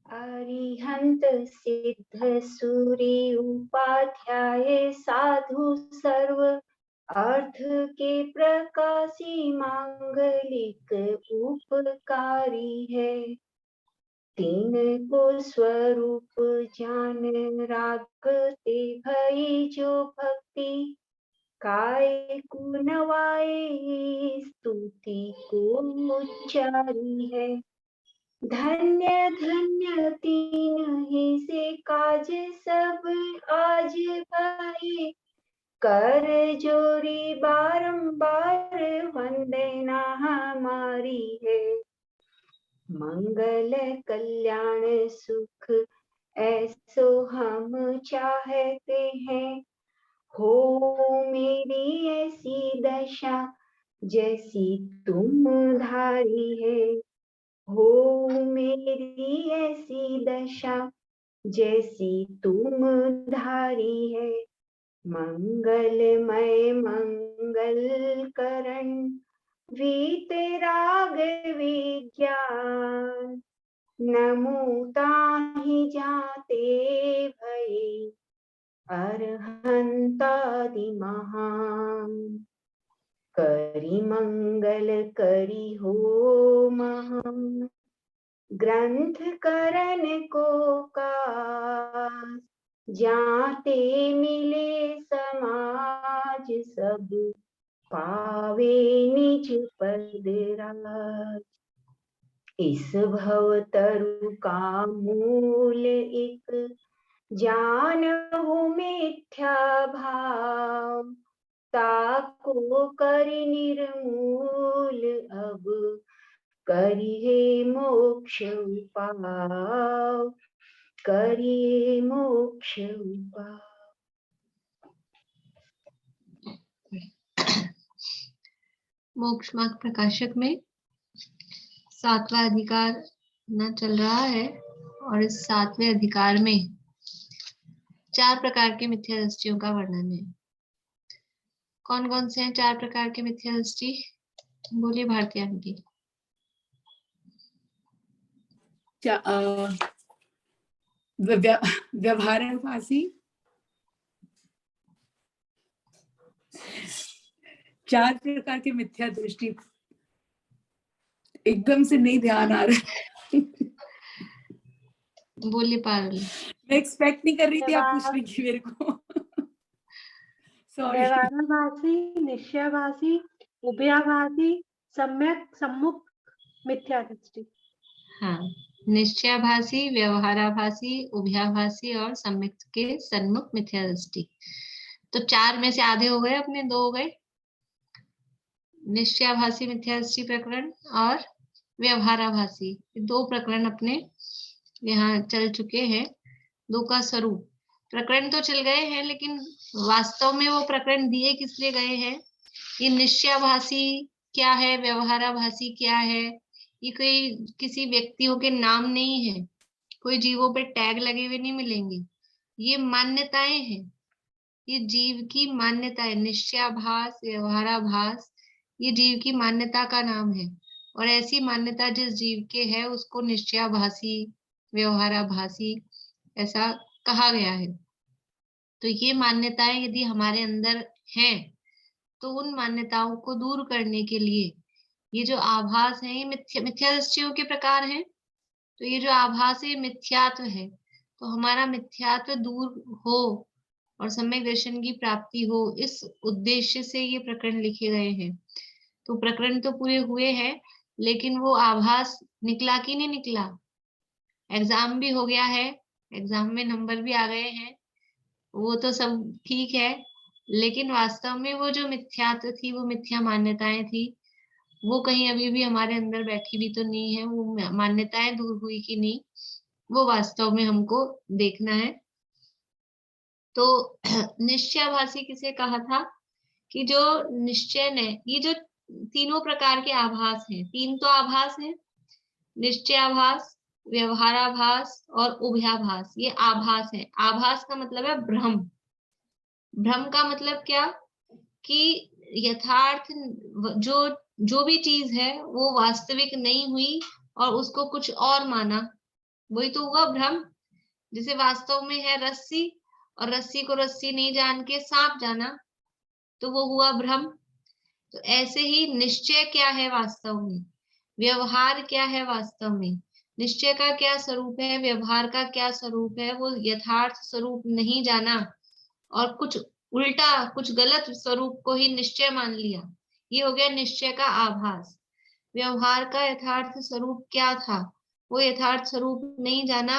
अरिहंत सिद्ध सूरी उपाध्याय साधु सर्व अर्थ के प्रकाशी मांगलिक उपकारी है। तीन को स्वरूप जान रागते भई जो भक्ति काय को नवाए स्तुति को उच्चारी है। धन्य धन्य तीन ही से काज सब आज भाई कर जोरी बारंबार वंदना हमारी है। मंगल कल्याण सुख ऐसो हम चाहते हैं। हो मेरी ऐसी दशा जैसी तुम धारी है। हो मेरी ऐसी दशा जैसी तुम धारी है। मंगलमय मंगल करण वीतराग विज्ञान नमो ताहि जाते भये अरहंतादि महान। करी मंगल करी हो महान ग्रंथ करण को काज जाते मिले समाज सब पावे निज पद राज। इस भव तरु का मूल एक जानहु मिथ्या भाव ताको करि निर्मूल अब करिए मोक्ष उपाव करिए मोक्ष उपाव। मोक्ष मार्ग प्रकाशक में 7वां अधिकार न चल रहा है और इस 7वें अधिकार में 4 प्रकार के मिथ्या दृष्टियों का वर्णन है। कौन कौन से हैं 4 प्रकार के मिथ्या दृष्टि? बोलिए भारती आंटी। व्यवहारभासी, 4 प्रकार के मिथ्या दृष्टि एकदम से नहीं ध्यान आ रहा। बोलिए पारुल। मैं एक्सपेक्ट नहीं कर रही थी आप पूछ रही थी मेरे को। सॉरी। व्यवहाराभासी, निश्चयाभासी, उभयाभासी, सम्यक सम्मुख मिथ्या दृष्टि। हाँ, निश्चयाभासी, व्यवहाराभासी, उभयाभासी और सम्यक के सन्मुख मिथ्या दृष्टि। तो 4 में से आधे हो गए, अपने 2 हो गए। निश्चयाभासी मिथ्या दृष्टि प्रकरण और व्यवहाराभासी 2 प्रकरण अपने यहाँ चल चुके हैं। 2 का स्वरूप प्रकरण तो चल गए हैं, लेकिन वास्तव में वो प्रकरण दिए किस लिए गए हैं? ये निश्चयाभासी क्या है, व्यवहाराभासी क्या है? ये कोई किसी व्यक्तियों के नाम नहीं है, कोई जीवों पे टैग लगे हुए नहीं मिलेंगे। ये मान्यताएं हैं, ये जीव की मान्यता है। निश्चयाभास, व्यवहाराभास ये जीव की मान्यता का नाम है, और ऐसी मान्यता जिस जीव के है उसको निश्चयाभासी, व्यवहाराभासी ऐसा कहा गया है। तो ये मान्यताएं यदि हमारे अंदर हैं, तो उन मान्यताओं को दूर करने के लिए ये जो आभास है, ये मिथ्या दृष्टियों के प्रकार हैं। तो ये जो आभास है मिथ्यात्व है, तो हमारा मिथ्यात्व दूर हो और सम्यक दर्शन की प्राप्ति हो, इस उद्देश्य से ये प्रकरण लिखे गए हैं। तो प्रकरण तो पूरे हुए हैं, लेकिन वो आभास निकला कि नहीं निकला? एग्जाम भी हो गया है, एग्जाम में नंबर भी आ गए हैं, वो तो सब ठीक है, लेकिन वास्तव में वो जो मिथ्यात्व थी, वो मिथ्या मान्यताएं थी, वो कहीं अभी भी हमारे अंदर बैठी भी तो नहीं है। वो मान्यताएं दूर हुई कि नहीं, वो वास्तव में हमको देखना है। तो निश्चयाभासी किसे कहा था? कि जो निश्चय ने, ये जो तीनों प्रकार के आभास हैं, 3 तो आभास हैं, निश्चयाभास, व्यवहाराभास और उभयाभास, ये आभास है। आभास का मतलब है भ्रम। भ्रम का मतलब क्या? कि यथार्थ जो भी चीज है वो वास्तविक नहीं हुई और उसको कुछ और माना, वही तो हुआ भ्रम। जिसे वास्तव में है रस्सी, और रस्सी को रस्सी नहीं जान के सांप जाना, तो वो हुआ भ्रम। तो ऐसे ही निश्चय क्या है वास्तव में, व्यवहार क्या है वास्तव में, निश्चय का क्या स्वरूप है, व्यवहार का क्या स्वरूप है, वो यथार्थ स्वरूप नहीं जाना और कुछ उल्टा, कुछ गलत स्वरूप को ही निश्चय मान लिया, ये हो गया निश्चय का आभास। व्यवहार का यथार्थ स्वरूप क्या था, वो यथार्थ स्वरूप नहीं जाना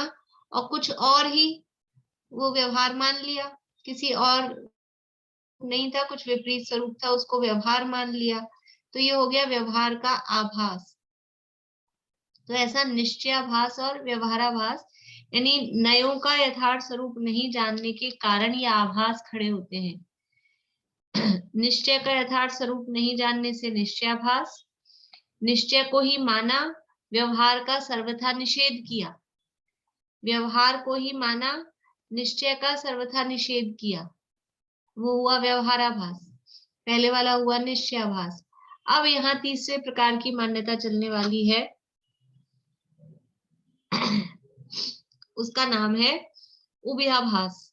और कुछ और ही वो व्यवहार मान लिया, किसी और नहीं था, कुछ विपरीत स्वरूप था, उसको व्यवहार मान लिया, तो ये हो गया व्यवहार का आभास। तो ऐसा निश्चयाभास और व्यवहाराभास, यानी नयों का यथार्थ स्वरूप नहीं जानने के कारण ये आभास खड़े होते हैं। निश्चय का यथार्थ स्वरूप नहीं जानने से निश्चयाभास, निश्चय को ही माना, व्यवहार का सर्वथा निषेध किया, व्यवहार को ही माना, निश्चय का सर्वथा निषेध किया, वो हुआ व्यवहाराभास। पहले वाला हुआ निश्चयाभास। अब यहाँ तीसरे प्रकार की मान्यता चलने वाली है, उसका नाम है उभयाभास।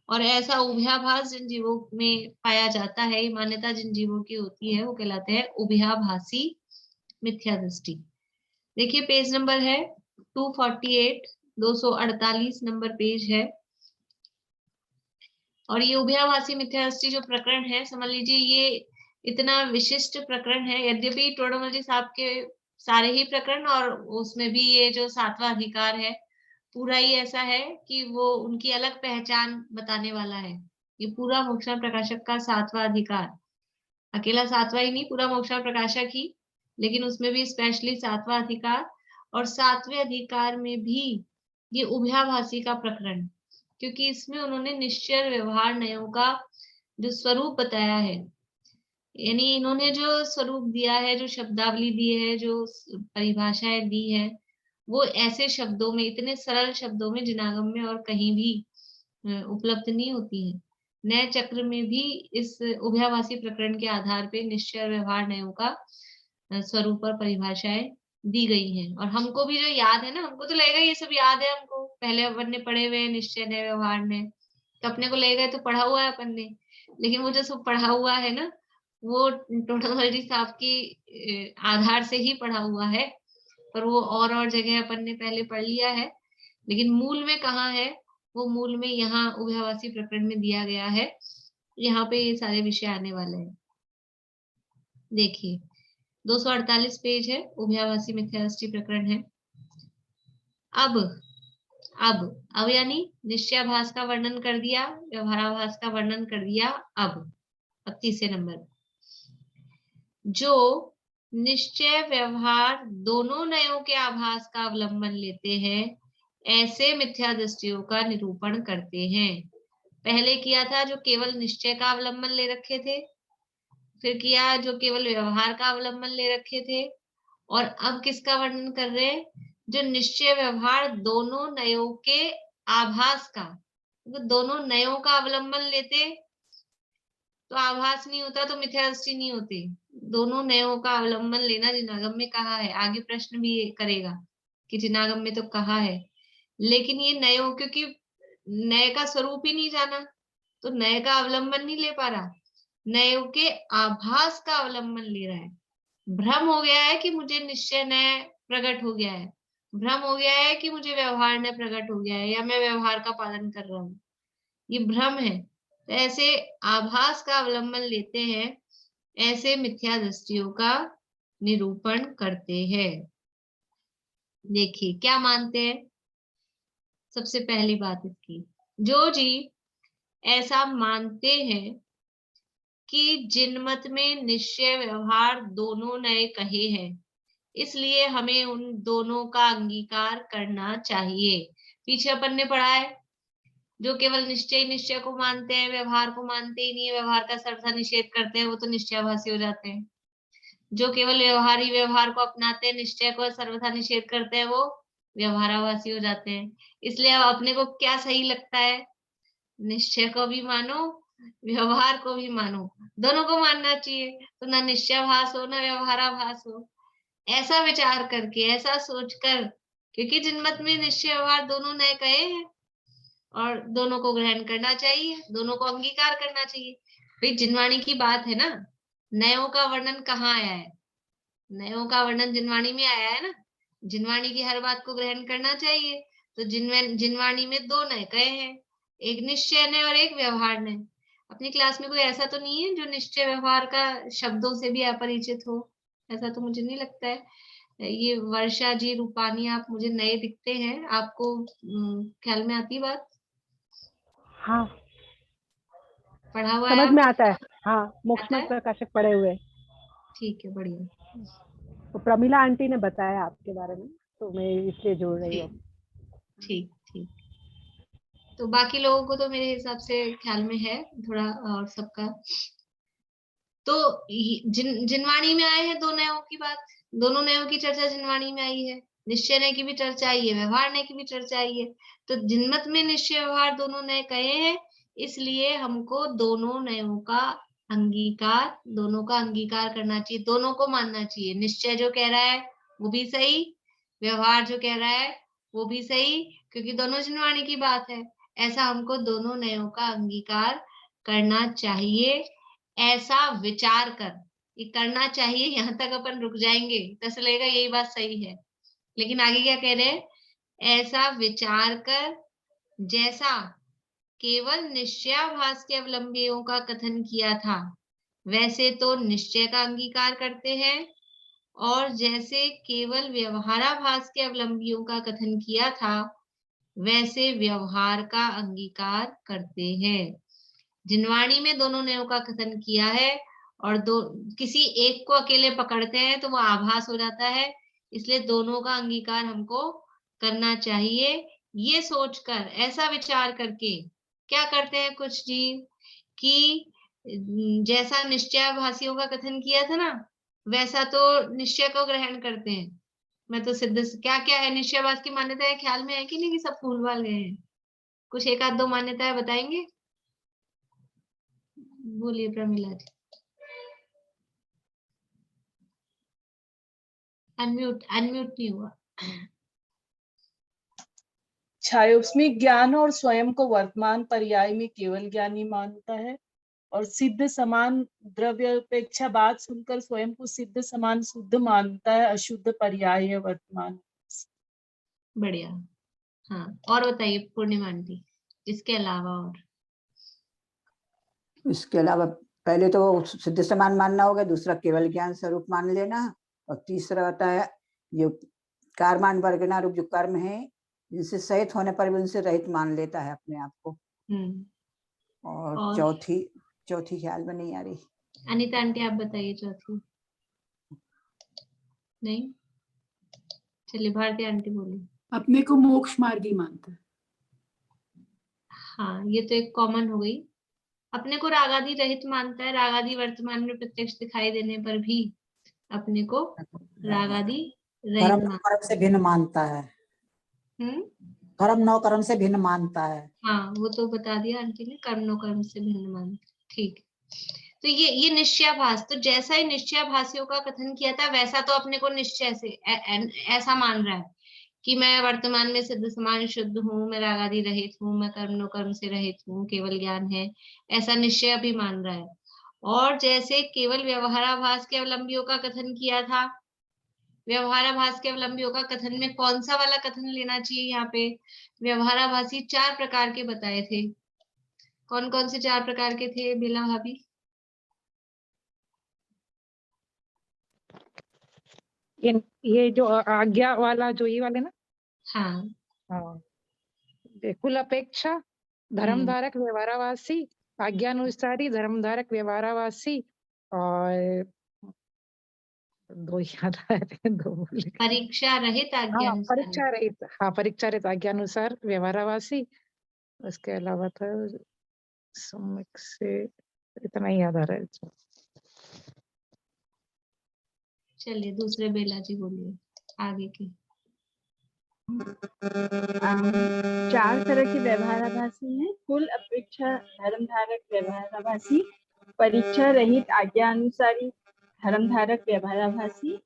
और ऐसा उभयाभास जिन जीवों में पाया जाता है, ये मान्यता जिन जीवों की होती है, वो कहलाते हैं उभयाभासी मिथ्या दृष्टि। देखिए पेज नंबर है 248, 248 नंबर पेज है। और ये उभयाभासी मिथ्या दृष्टि जो प्रकरण है, समझ लीजिए ये इतना विशिष्ट प्रकरण है, यद्यपि टोडरमल जी साहब के सारे ही प्रकरण और उसमें भी ये जो 7वां अधिकार है पूरा ही ऐसा है कि वो उनकी अलग पहचान बताने वाला है। ये पूरा मोक्षण प्रकाशक का 7वां अधिकार, अकेला 7वां ही नहीं, पूरा मोक्षण प्रकाशक ही, लेकिन उसमें भी स्पेशली 7वां अधिकार। और 7वें अधिकार में भी ये उभयाभासी का प्रकरण, क्योंकि इसमें उन्होंने निश्चय व्यवहार नयों का जो स्वरूप बताया है, यानी इन्होंने जो स्वरूप दिया है, जो शब्दावली दी है, जो परिभाषाएं दी है, वो ऐसे शब्दों में, इतने सरल शब्दों में जिनागम में और कहीं भी उपलब्ध नहीं होती है। नए चक्र में भी इस उभयाभासी प्रकरण के आधार पे निश्चय और व्यवहार नयों का स्वरूप और परिभाषाएं दी गई हैं। और हमको भी जो याद है ना, हमको तो लगेगा ये सब याद है, हमको पहले अपन ने पढ़े हुए निश्चय नए व्यवहार ने, तो अपने को लगेगा तो पढ़ा हुआ है अपन ने, लेकिन वो जो सब पढ़ा हुआ है ना, वो टोडरमल जी साहब की आधार से ही पढ़ा हुआ है, पर वो और जगह अपन ने पहले पढ़ लिया है, लेकिन मूल में कहाँ है, वो मूल में यहाँ उभयाभासी प्रकरण में दिया गया है। यहाँ पे ये सारे विषय आने वाले हैं। देखिए 248 पेज है, उभयाभासी मिथ्या दृष्टि प्रकरण है। अब यानी निश्चयाभास का वर्णन कर दिया, व्यवहाराभास का वर्णन कर दिया। अब तीसरे नंबर, जो निश्चय व्यवहार दोनों नयों के आभास का अवलंबन लेते हैं, ऐसे मिथ्या दृष्टियों का निरूपण करते हैं। पहले किया था जो केवल निश्चय का अवलंबन ले रखे थे, फिर किया जो केवल व्यवहार का अवलंबन ले रखे थे, और अब किसका वर्णन कर रहे हैं, जो निश्चय व्यवहार दोनों नयों के आभास का, तो दोनों नयों का अवलंबन लेते तो आभास नहीं होता, तो मिथ्या दृष्टि नहीं होती। दोनों नयों का अवलंबन लेना जिनागम में कहा है, आगे प्रश्न भी करेगा कि जिनागम में तो कहा है, लेकिन ये नयों, क्योंकि नए का स्वरूप ही नहीं जाना, तो नए का अवलंबन नहीं ले पा रहा, नयों के आभास का अवलंबन ले रहा है। भ्रम हो गया है कि मुझे निश्चय नए प्रकट हो गया है, भ्रम हो गया है कि मुझे व्यवहार नए प्रकट हो गया है, या मैं व्यवहार का पालन कर रहा हूँ, ये भ्रम है। तो ऐसे आभास का अवलंबन लेते हैं, ऐसे मिथ्या दृष्टियों का निरूपण करते हैं। देखिए क्या मानते हैं, सबसे पहली बात इसकी, जो जीव ऐसा मानते हैं कि जिनमत में निश्चय व्यवहार दोनों नए कहे हैं, इसलिए हमें उन दोनों का अंगीकार करना चाहिए। पीछे अपन ने पढ़ा है, जो केवल निश्चय को मानते हैं, व्यवहार को मानते ही नहीं है, व्यवहार का सर्वथा निषेध करते हैं, वो तो निश्चयाभासी हो जाते हैं। जो केवल व्यवहार को अपनाते हैं, निश्चय को सर्वथा निषेध करते हैं, वो व्यवहाराभासी हो जाते हैं। इसलिए अब अपने को क्या सही लगता है, निश्चय को भी मानो, व्यवहार को भी मानो, दोनों को मानना चाहिए, तो ना निश्चयाभास हो ना व्यवहाराभास हो। ऐसा विचार करके, ऐसा सोचकर क्योंकि जिनमत में निश्चय व्यवहार दोनों नए कहे हैं और दोनों को ग्रहण करना चाहिए, दोनों को अंगीकार करना चाहिए। भाई जिनवाणी की बात है ना, नयों का वर्णन कहाँ आया है? नयों का वर्णन जिनवाणी में आया है ना। जिनवाणी की हर बात को ग्रहण करना चाहिए, तो जिनवाणी में दो नए कहे हैं, एक निश्चय ने और एक व्यवहार ने। अपनी क्लास में कोई ऐसा तो नहीं है जो निश्चय व्यवहार का शब्दों से भी अपरिचित हो? ऐसा तो मुझे नहीं लगता है। ये वर्षा जी, रूपानी, आप मुझे नए दिखते हैं, आपको ख्याल में आती बात? हाँ, पढ़ा हुआ है समझ में आपको? आता है। हाँ, आता मोक्षमत है? प्रकाशक पढ़े हुए। ठीक है, बढ़िया। तो प्रमिला आंटी ने बताया आपके बारे में, तो मैं इसलिए जोड़ रही हूँ। ठीक ठीक ठीक। तो बाकी लोगों को तो मेरे हिसाब से ख्याल में है थोड़ा और सबका। तो जिनवाणी में आए हैं दो नयों की बात, दोनों नयों की चर्चा जिनवाणी में आई है। निश्चय नय की भी चर्चा आई है, व्यवहार नय की भी चर्चा आई है। तो जिनमत में निश्चय व्यवहार दोनों नए कहे हैं, इसलिए हमको दोनों नयों का अंगीकार करना चाहिए, दोनों को मानना चाहिए। निश्चय जो कह रहा है वो भी सही, व्यवहार जो कह रहा है वो भी सही, क्योंकि दोनों जिनवाणी की बात है। ऐसा हमको दोनों नयों का अंगीकार करना चाहिए, ऐसा विचार कर। ये करना चाहिए यहाँ तक अपन रुक जाएंगे तो ऐसा लगेगा यही बात सही है, लेकिन आगे क्या कह रहे हैं? ऐसा विचार कर जैसा केवल निश्चयाभास के अवलंबियों का कथन किया था, वैसे तो निश्चय का अंगीकार करते हैं, और जैसे केवल व्यवहाराभास के अवलंबियों का कथन किया था, वैसे व्यवहार का अंगीकार करते हैं। जिनवाणी में दोनों नयों का कथन किया है, और किसी एक को अकेले पकड़ते हैं तो वो आभास हो जाता है, इसलिए दोनों का अंगीकार हमको करना चाहिए। ये सोचकर, ऐसा विचार करके क्या करते हैं कुछ जीव कि जैसा निश्चयाभासियों का कथन किया था ना, वैसा तो निश्चय को ग्रहण करते हैं। मैं तो सिद्ध क्या क्या है निश्चयवाद की मान्यताएं ख्याल में है कि नहीं, कि सब भूल-भाल गए हैं? कुछ एक आध दो मान्यताएं बताएंगे? बोलिए प्रमिला जी। अनम्यूट नहीं हुआ। छायोस्मिक ज्ञान और स्वयं को वर्तमान पर्याय में केवल ज्ञानी मानता है, और सिद्ध समान द्रव्य अपेक्षा बात सुनकर स्वयं को सिद्ध समान शुद्ध मानता है, अशुद्ध पर्याय है वर्तमान। बढ़िया। हाँ, और बताइए पूर्णिमा आंटी, इसके अलावा और? इसके अलावा पहले तो सिद्ध समान मानना होगा, दूसरा केवल ज्ञान स्वरूप मान लेना, और तीसरा होता है जो कारमान वर्गना रूप जो कर्म है, जिनसे सहित होने पर भी उनसे रहित मान लेता है अपने आप को। और चौथी ख्याल में नहीं आ रही। अनीता आंटी आप बताइए चौथी। नहीं, चलिए भारती आंटी बोलिए। अपने को मोक्ष मार्गी मानता है। हाँ, ये तो एक कॉमन हो गई। अपने को रागादि रहित मानता है, रागादि वर्तमान में प्रत्यक्ष दिखाई देने पर भी अपने को रागादि रहित कर्म से भिन्न मानता है। कर्म नौ कर्म से भिन्न मानता है। हाँ, वो तो बता दिया आंटी ने, कर्म नो कर्म से भिन्न मानता है। ठीक। तो ये निश्चयाभास, तो जैसा ही निश्चयाभासियों का कथन किया था, वैसा तो अपने को निश्चय से ऐसा मान रहा है कि मैं वर्तमान में सिद्ध समान शुद्ध हूँ, मैं रागादि रहित हूँ, मैं कर्म नो कर्म से रहित हूँ, केवल ज्ञान है, ऐसा निश्चय भी मान रहा है। और जैसे केवल व्यवहाराभास के अवलंबियों का कथन किया था, व्यवहाराभास के अवलंबियों का कथन में कौन सा वाला कथन लेना चाहिए? यहाँ पे व्यवहाराभासी 4 प्रकार के बताए थे। कौन कौन से 4 प्रकार के थे बेला भाभी? ये जो आज्ञा वाला, जो ये वाले ना। हाँ, कुल अपेक्षा, धर्मधारक व्यवहारावासी, आज्ञानुसारी धर्मधारक व्यवहारावासी, और दो याद आ रहे हैं, दो बोले। परीक्षा रहित आज्ञानुसार। परीक्षा रहित आज्ञानुसार व्यवहारावासी। उसके अलावा था सम्यक से, इतना ही याद आ रहा है। चलिए दूसरे बेला जी बोलिए आगे के। 4 तरह के व्यवहाराभासी हैं। कुल अपेक्षा धर्मधारक व्यवहाराभासी, परीक्षा रहित आज्ञा अनुसारी धर्मधारक व्यवहाराभासी,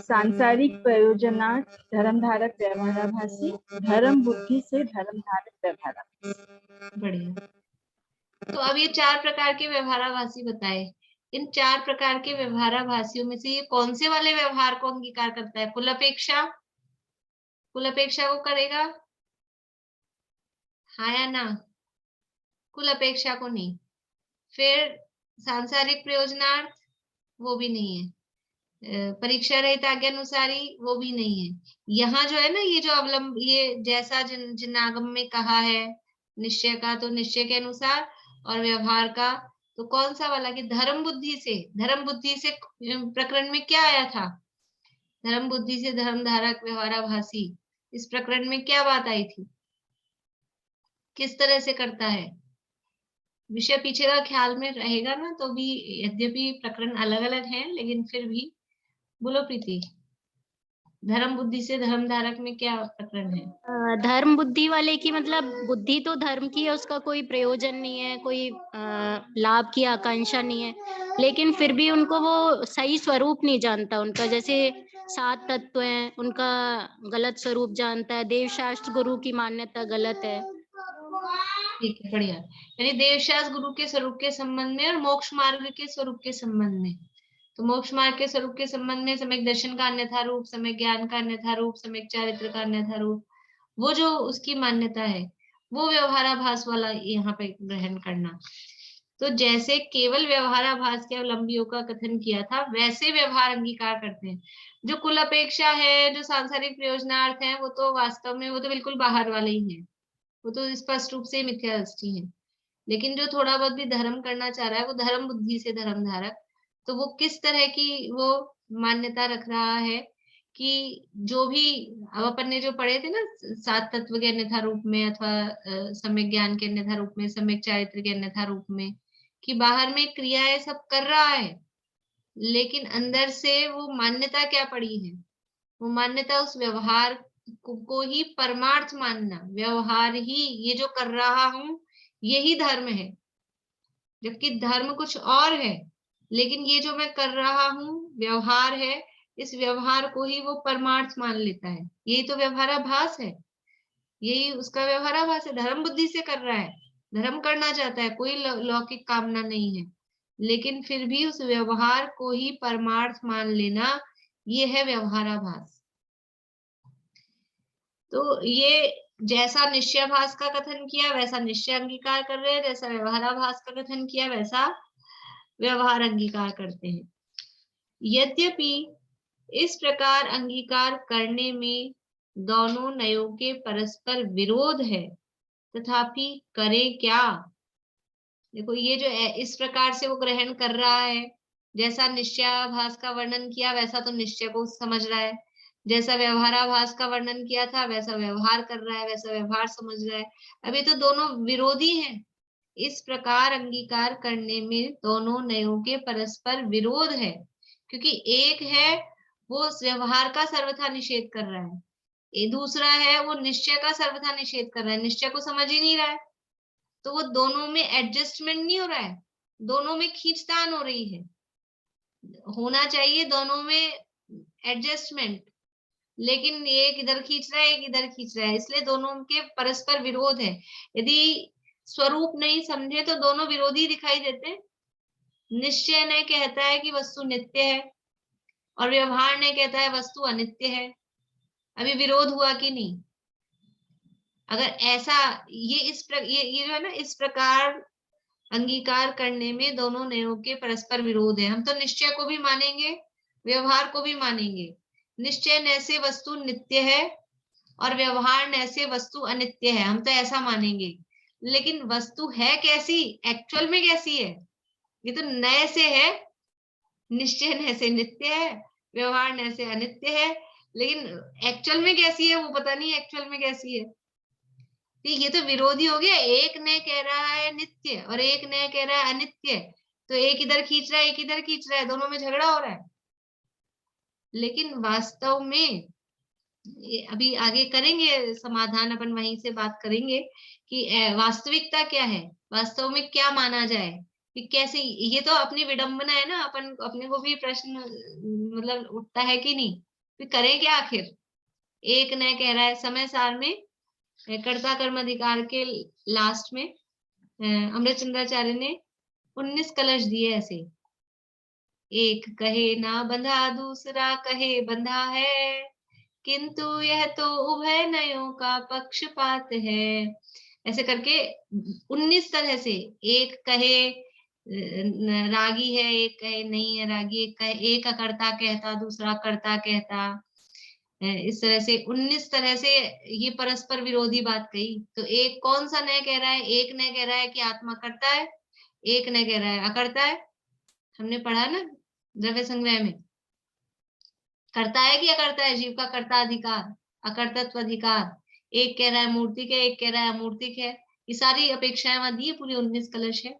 सांसारिक प्रयोजनार्थ धर्मधारक व्यवहाराभासी, धर्म बुद्धि से धर्मधारक व्यवहाराभासी। बढ़िया। तो अब ये 4 प्रकार के व्यवहाराभासी बताए। इन 4 प्रकार के व्यवहाराभासियों में से ये कौन से वाले व्यवहार को अंगीकार करता है? कुल अपेक्षा, कुल अपेक्षा को करेगा, हाँ या ना? कुल अपेक्षा को नहीं। फिर सांसारिक प्रयोजनार्थ, वो भी नहीं है। परीक्षा रहित आज्ञानुसारी, वो भी नहीं है। यहाँ जो है ना, ये जो अवलंब, ये जैसा जिनागम में कहा है निश्चय का, तो निश्चय के अनुसार, और व्यवहार का तो कौन सा वाला कि धर्म बुद्धि से, धर्म बुद्धि से प्रकरण में क्या आया था? धर्म बुद्धि से धर्मधारक व्यवहाराभासी, इस प्रकरण में क्या बात आई थी? किस तरह से करता है? विषय पीछे का ख्याल में रहेगा ना, तो भी यद्यपि प्रकरण अलग अलग हैं, लेकिन फिर भी बोलो प्रीति, धर्म बुद्धि से धर्मधारक में क्या प्रकरण है? धर्म बुद्धि वाले की मतलब बुद्धि तो धर्म की है, उसका कोई प्रयोजन नहीं है, कोई लाभ की आकांक्षा नहीं है, लेकिन फिर भी उनको वो सही स्वरूप नहीं जानता उनका। जैसे 7 तत्व हैं, उनका गलत स्वरूप जानता है। देव शास्त्र गुरु की मान्यता गलत है। ठीक है, बढ़िया। यानी देवशास्त्र गुरु के स्वरूप के संबंध में और मोक्ष मार्ग के स्वरूप के संबंध में। तो मोक्ष मार्ग के स्वरूप के संबंध में सम्यक दर्शन का अन्यथा रूप, सम्यक ज्ञान का अन्यथा रूप, सम्यक चारित्र का अन्यथा रूप, वो जो उसकी मान्यता है, वो व्यवहाराभास वाला यहाँ पे ग्रहण करना। तो जैसे केवल व्यवहाराभास के अवलंबियों का कथन किया था, वैसे व्यवहार अंगीकार करते हैं। जो कुल अपेक्षा है, जो सांसारिक प्रयोजनार्थ है, वो तो वास्तव में वो तो बिल्कुल बाहर वाले ही है, वो तो स्पष्ट रूप से मिथ्या दृष्टि है। लेकिन जो थोड़ा बहुत भी धर्म करना चाह रहा है, वो धर्म बुद्धि से धर्मधारक, तो वो किस तरह की वो मान्यता रख रहा है कि जो भी, अब अपन ने जो पढ़े थे ना 7 तत्व के अन्यथा रूप में, अथवा सम्यक ज्ञान के अन्यथा रूप में, सम्यक चारित्र के अन्यथा रूप में, कि बाहर में क्रियाएं सब कर रहा है, लेकिन अंदर से वो मान्यता क्या पड़ी है? वो मान्यता उस व्यवहार को ही परमार्थ मानना, व्यवहार ही ये जो कर रहा हूं यही धर्म है, जबकि धर्म कुछ और है, लेकिन ये जो मैं कर रहा हूँ व्यवहार है, इस व्यवहार को ही वो परमार्थ मान लेता है। यही तो व्यवहाराभास है, यही उसका व्यवहाराभास है। धर्म बुद्धि से कर रहा है, धर्म करना चाहता है, कोई लौकिक कामना नहीं है, लेकिन फिर भी उस व्यवहार को ही परमार्थ मान लेना, ये है व्यवहाराभास। तो ये जैसा निश्चयाभास का कथन किया वैसा निश्चय अंगीकार कर रहे हैं, जैसा व्यवहाराभास का कथन किया वैसा व्यवहार अंगीकार करते हैं। यद्यपि इस प्रकार अंगीकार करने में दोनों नयों के परस्पर विरोध है, तथापि करे क्या? देखो, ये जो है इस प्रकार से वो ग्रहण कर रहा है, जैसा निश्चयाभास का वर्णन किया वैसा तो निश्चय को समझ रहा है, जैसा व्यवहाराभास का वर्णन किया था वैसा व्यवहार कर रहा है, वैसा व्यवहार समझ रहा है। अभी तो दोनों विरोधी हैं। इस प्रकार अंगीकार करने में दोनों नयों के परस्पर विरोध है, क्योंकि एक है वो व्यवहार का सर्वथा निषेध कर रहा है, दूसरा है वो निश्चय का सर्वथा निषेध कर रहा है, निश्चय को समझ ही नहीं रहा है। तो वो दोनों में एडजस्टमेंट नहीं हो रहा है, दोनों में खींचतान हो रही है। होना चाहिए दोनों में एडजस्टमेंट, लेकिन एक इधर खींच रहा है, एक इधर खींच रहा है, इसलिए दोनों के परस्पर विरोध है। यदि स्वरूप नहीं समझे तो दोनों विरोधी दिखाई देते हैं। निश्चय ने कहता है कि वस्तु नित्य है और व्यवहार ने कहता है वस्तु अनित्य है। अभी विरोध हुआ कि नहीं? अगर ऐसा ये जो है ना, इस प्रकार अंगीकार करने में दोनों नयों के परस्पर विरोध है। हम तो निश्चय को भी मानेंगे, व्यवहार को भी मानेंगे। निश्चय न से वस्तु नित्य है और व्यवहार न से वस्तु अनित्य है, हम तो ऐसा मानेंगे। लेकिन वस्तु है कैसी, एक्चुअल में कैसी है? ये तो नए से है, निश्चय न से नित्य है, व्यवहार न से अनित्य है, लेकिन एक्चुअल में कैसी है वो पता नहीं एक्चुअल में कैसी है। ये तो विरोधी हो गया, एक ने कह रहा है नित्य और एक ने कह रहा है अनित्य, तो एक इधर खींच रहा है एक इधर खींच रहा है, दोनों में झगड़ा हो रहा है। लेकिन वास्तव में अभी आगे करेंगे समाधान, अपन वहीं से बात करेंगे कि वास्तविकता क्या है, वास्तव में क्या माना जाए, कि कैसे, ये तो अपनी विडंबना है ना, अपने को भी प्रश्न मतलब उठता है कि नहीं, कि करें क्या आखिर। एक न कह रहा है समय सार में कर्ता कर्म अधिकार के लास्ट में अमृतचंद्राचार्य ने 19 कलश दिए ऐसे, एक कहे ना बंधा दूसरा कहे बंधा है, किंतु यह तो उभय नयों का पक्षपात है, ऐसे करके 19 तरह से, एक कहे रागी है, एक कहे नहीं है रागी, एक कहे एक अकर्ता कहता दूसरा कर्ता कहता, इस तरह से 19 तरह से ये परस्पर विरोधी बात कही। तो एक कौन सा न कह रहा है, एक न कह रहा है कि आत्मा करता है, एक न कह रहा है अकर्ता है। हमने पढ़ा ना द्रव्य संग्रह में, करता है कि अकर्ता है, जीव का कर्ता अधिकार अकर्तत्व अधिकार, एक कह रहा है मूर्तिक है, एक कह रहा है अमूर्तिक है। ये सारी अपेक्षाएं वहां दी है, पूरी 19 कलश है।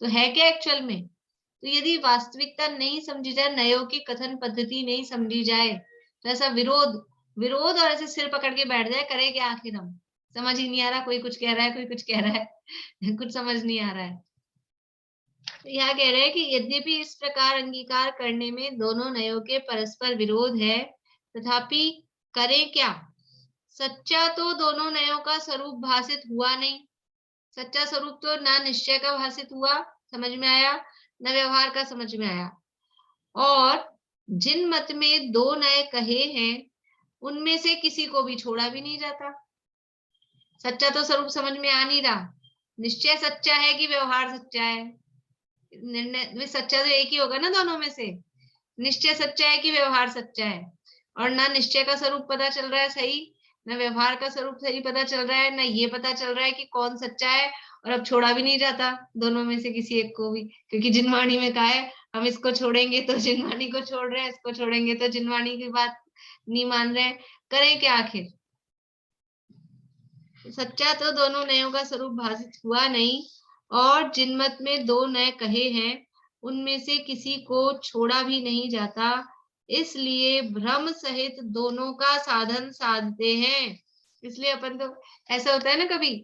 तो है क्या एक्चुअल में? तो यदि वास्तविकता नहीं समझी जाए, नयों की कथन पद्धति नहीं समझी जाए, तो ऐसा विरोध और ऐसे सिर पकड़ के बैठ जाए, करे क्या आखिर हम, समझ ही नहीं आ रहा, कोई कुछ कह रहा है, कोई कुछ कह रहा है कुछ समझ नहीं आ रहा है। तो यहाँ कह रहे हैं कि यद्यपि इस प्रकार अंगीकार करने में दोनों नयों के परस्पर विरोध है, तथापि करें क्या, सच्चा तो दोनों नयों का स्वरूप भाषित हुआ नहीं। सच्चा स्वरूप तो ना निश्चय का भाषित हुआ, समझ में आया, न व्यवहार का समझ में आया। और जिन मत में दो नए कहे हैं, उनमें से किसी को भी छोड़ा भी नहीं जाता। सच्चा तो स्वरूप समझ में आ नहीं रहा, निश्चय सच्चा है कि व्यवहार सच्चा है, निर्णय सच्चा तो एक ही होगा ना दोनों में से, निश्चय सच्चा है कि व्यवहार सच्चा है, और ना निश्चय का स्वरूप पता चल रहा है सही, न व्यवहार का स्वरूप सही पता चल रहा है, न ये पता चल रहा है कि कौन सच्चा है, और अब छोड़ा भी नहीं जाता दोनों में से किसी एक को भी, क्योंकि जिनवाणी में कहा है हम इसको छोड़ेंगे तो जिनवाणी को छोड़ रहे हैं, इसको छोड़ेंगे तो जिनवाणी की बात नहीं मान रहे हैं, करें क्या आखिर। सच्चा तो दोनों नयों का स्वरूप भाषित हुआ नहीं, और जिनमत में दो नए कहे हैं, उनमें से किसी को छोड़ा भी नहीं जाता, इसलिए भ्रम सहित दोनों का साधन साधते हैं। इसलिए अपन तो ऐसा होता है ना, कभी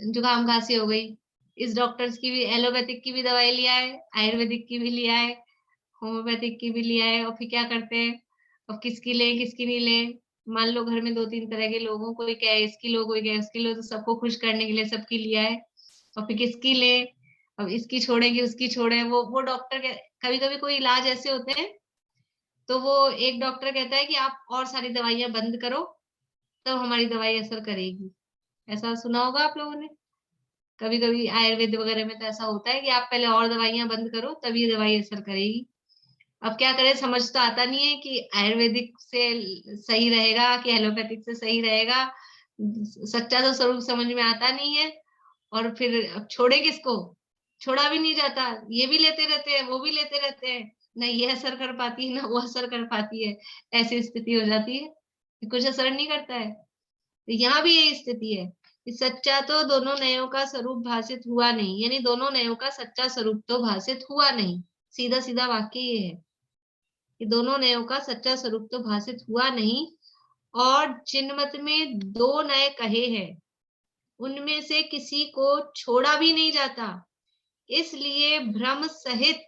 जुकाम खांसी हो गई, इस डॉक्टर्स की भी, एलोपैथिक की भी दवाई लिया है, आयुर्वेदिक की भी लिया है, होम्योपैथिक की भी लिया है, और फिर क्या करते हैं, अब किसकी ले किसकी नहीं ले। मान लो घर में 2-3 तरह के लोगों, कोई कहे इसकी लो, कोई कहे उसकी लो, तो सबको खुश करने के लिए सबकी लिया है, और फिर किसकी ले, अब इसकी छोड़ेगी उसकी छोड़े। वो डॉक्टर कभी कभी कोई इलाज ऐसे होते हैं, तो वो एक डॉक्टर कहता है कि आप और सारी दवाइयां बंद करो, तब हमारी दवाई असर करेगी। ऐसा सुना होगा आप लोगों ने, कभी कभी आयुर्वेद वगैरह में तो ऐसा होता है कि आप पहले और दवाइयां बंद करो तब ये दवाई असर करेगी। अब क्या करें, समझ तो आता नहीं है कि आयुर्वेदिक से सही रहेगा कि एलोपैथिक से सही रहेगा, सच्चा तो स्वरूप समझ में आता नहीं है, और फिर अब छोड़े किसको, छोड़ा भी नहीं जाता, ये भी लेते रहते हैं वो भी लेते रहते हैं, ना ये असर कर पाती है ना वो असर कर पाती है, ऐसी स्थिति हो जाती है, कुछ असर नहीं करता है। तो यहाँ भी यही स्थिति है कि सच्चा तो दोनों नयों का स्वरूप भाषित हुआ नहीं, यानी दोनों नयों का सच्चा स्वरूप तो भाषित हुआ नहीं। सीधा सीधा वाक्य ये है कि दोनों नयों का सच्चा स्वरूप तो भाषित हुआ नहीं, और जिनमत में दो नए कहे हैं, उनमें से किसी को छोड़ा भी नहीं जाता, इसलिए भ्रम सहित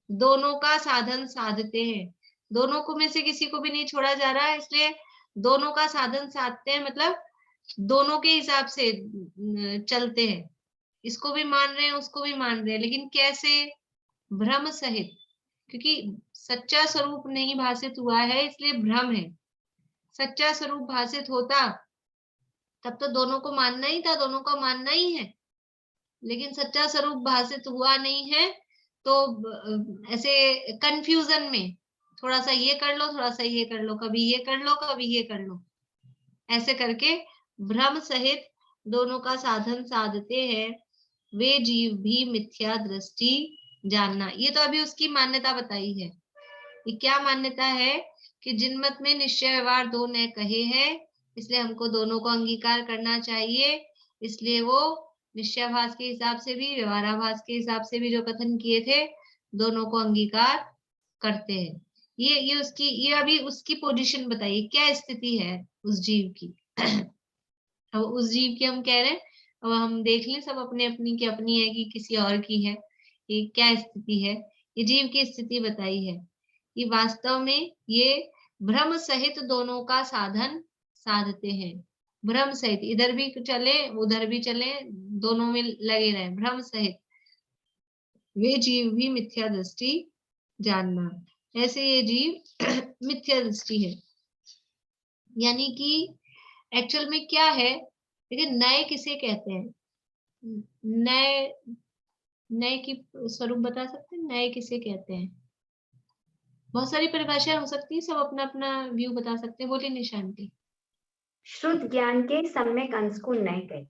दोनों का साधन साधते हैं। दोनों को में से किसी को भी नहीं छोड़ा जा रहा है, इसलिए दोनों का साधन साधते हैं, मतलब दोनों के हिसाब से चलते हैं, इसको भी मान रहे हैं उसको भी मान रहे हैं, लेकिन कैसे, भ्रम सहित, क्योंकि सच्चा स्वरूप नहीं भाषित हुआ है इसलिए भ्रम है। सच्चा स्वरूप भाषित होता तब तो दोनों को मानना ही था, दोनों को मानना ही है, लेकिन सच्चा स्वरूप भाषित हुआ नहीं है, तो ऐसे कंफ्यूजन में थोड़ा सा ये कर लो थोड़ा सा ये कर लो, कभी ये कर लो कभी ये कर लो, ऐसे करके भ्रम सहित दोनों का साधन साधते हैं, वे जीव भी मिथ्या दृष्टि जानना। ये तो अभी उसकी मान्यता बताई है। ये क्या मान्यता है कि जिनमत में निश्चय व्यवहार दो नए कहे हैं, इसलिए हमको दोनों को अंगीकार करना चाहिए, इसलिए वो निश्चयाभास के हिसाब से भी व्यवहाराभास के हिसाब से भी जो कथन किए थे, दोनों को अंगीकार करते हैं। ये अभी उसकी पोजीशन बताइए, क्या स्थिति है उस जीव की। अब उस जीव की हम कह रहे हैं अब हम देख लें सब अपने अपनी की अपनी है कि किसी और की है, ये क्या स्थिति है, ये जीव की स्थिति बताई है कि वास्तव में ये भ्रम सहित दोनों का साधन साधते हैं। भ्रम सहित इधर भी चले उधर भी चले, दोनों में लगे रहे, भ्रम सहित वे जीव भी मिथ्या दृष्टि जानना, ऐसे ये जीव मिथ्या दृष्टि है। यानी कि एक्चुअल में क्या है, देखिए नए किसे कहते हैं, नए नए की स्वरूप बता सकते हैं, नए किसे कहते हैं? बहुत सारी परिभाषाएं हो सकती है, सब अपना अपना व्यू बता सकते हैं। बोलिए निशा आंटी। शुद्ध ज्ञान के सम्यक अंश को नए कहते हैं।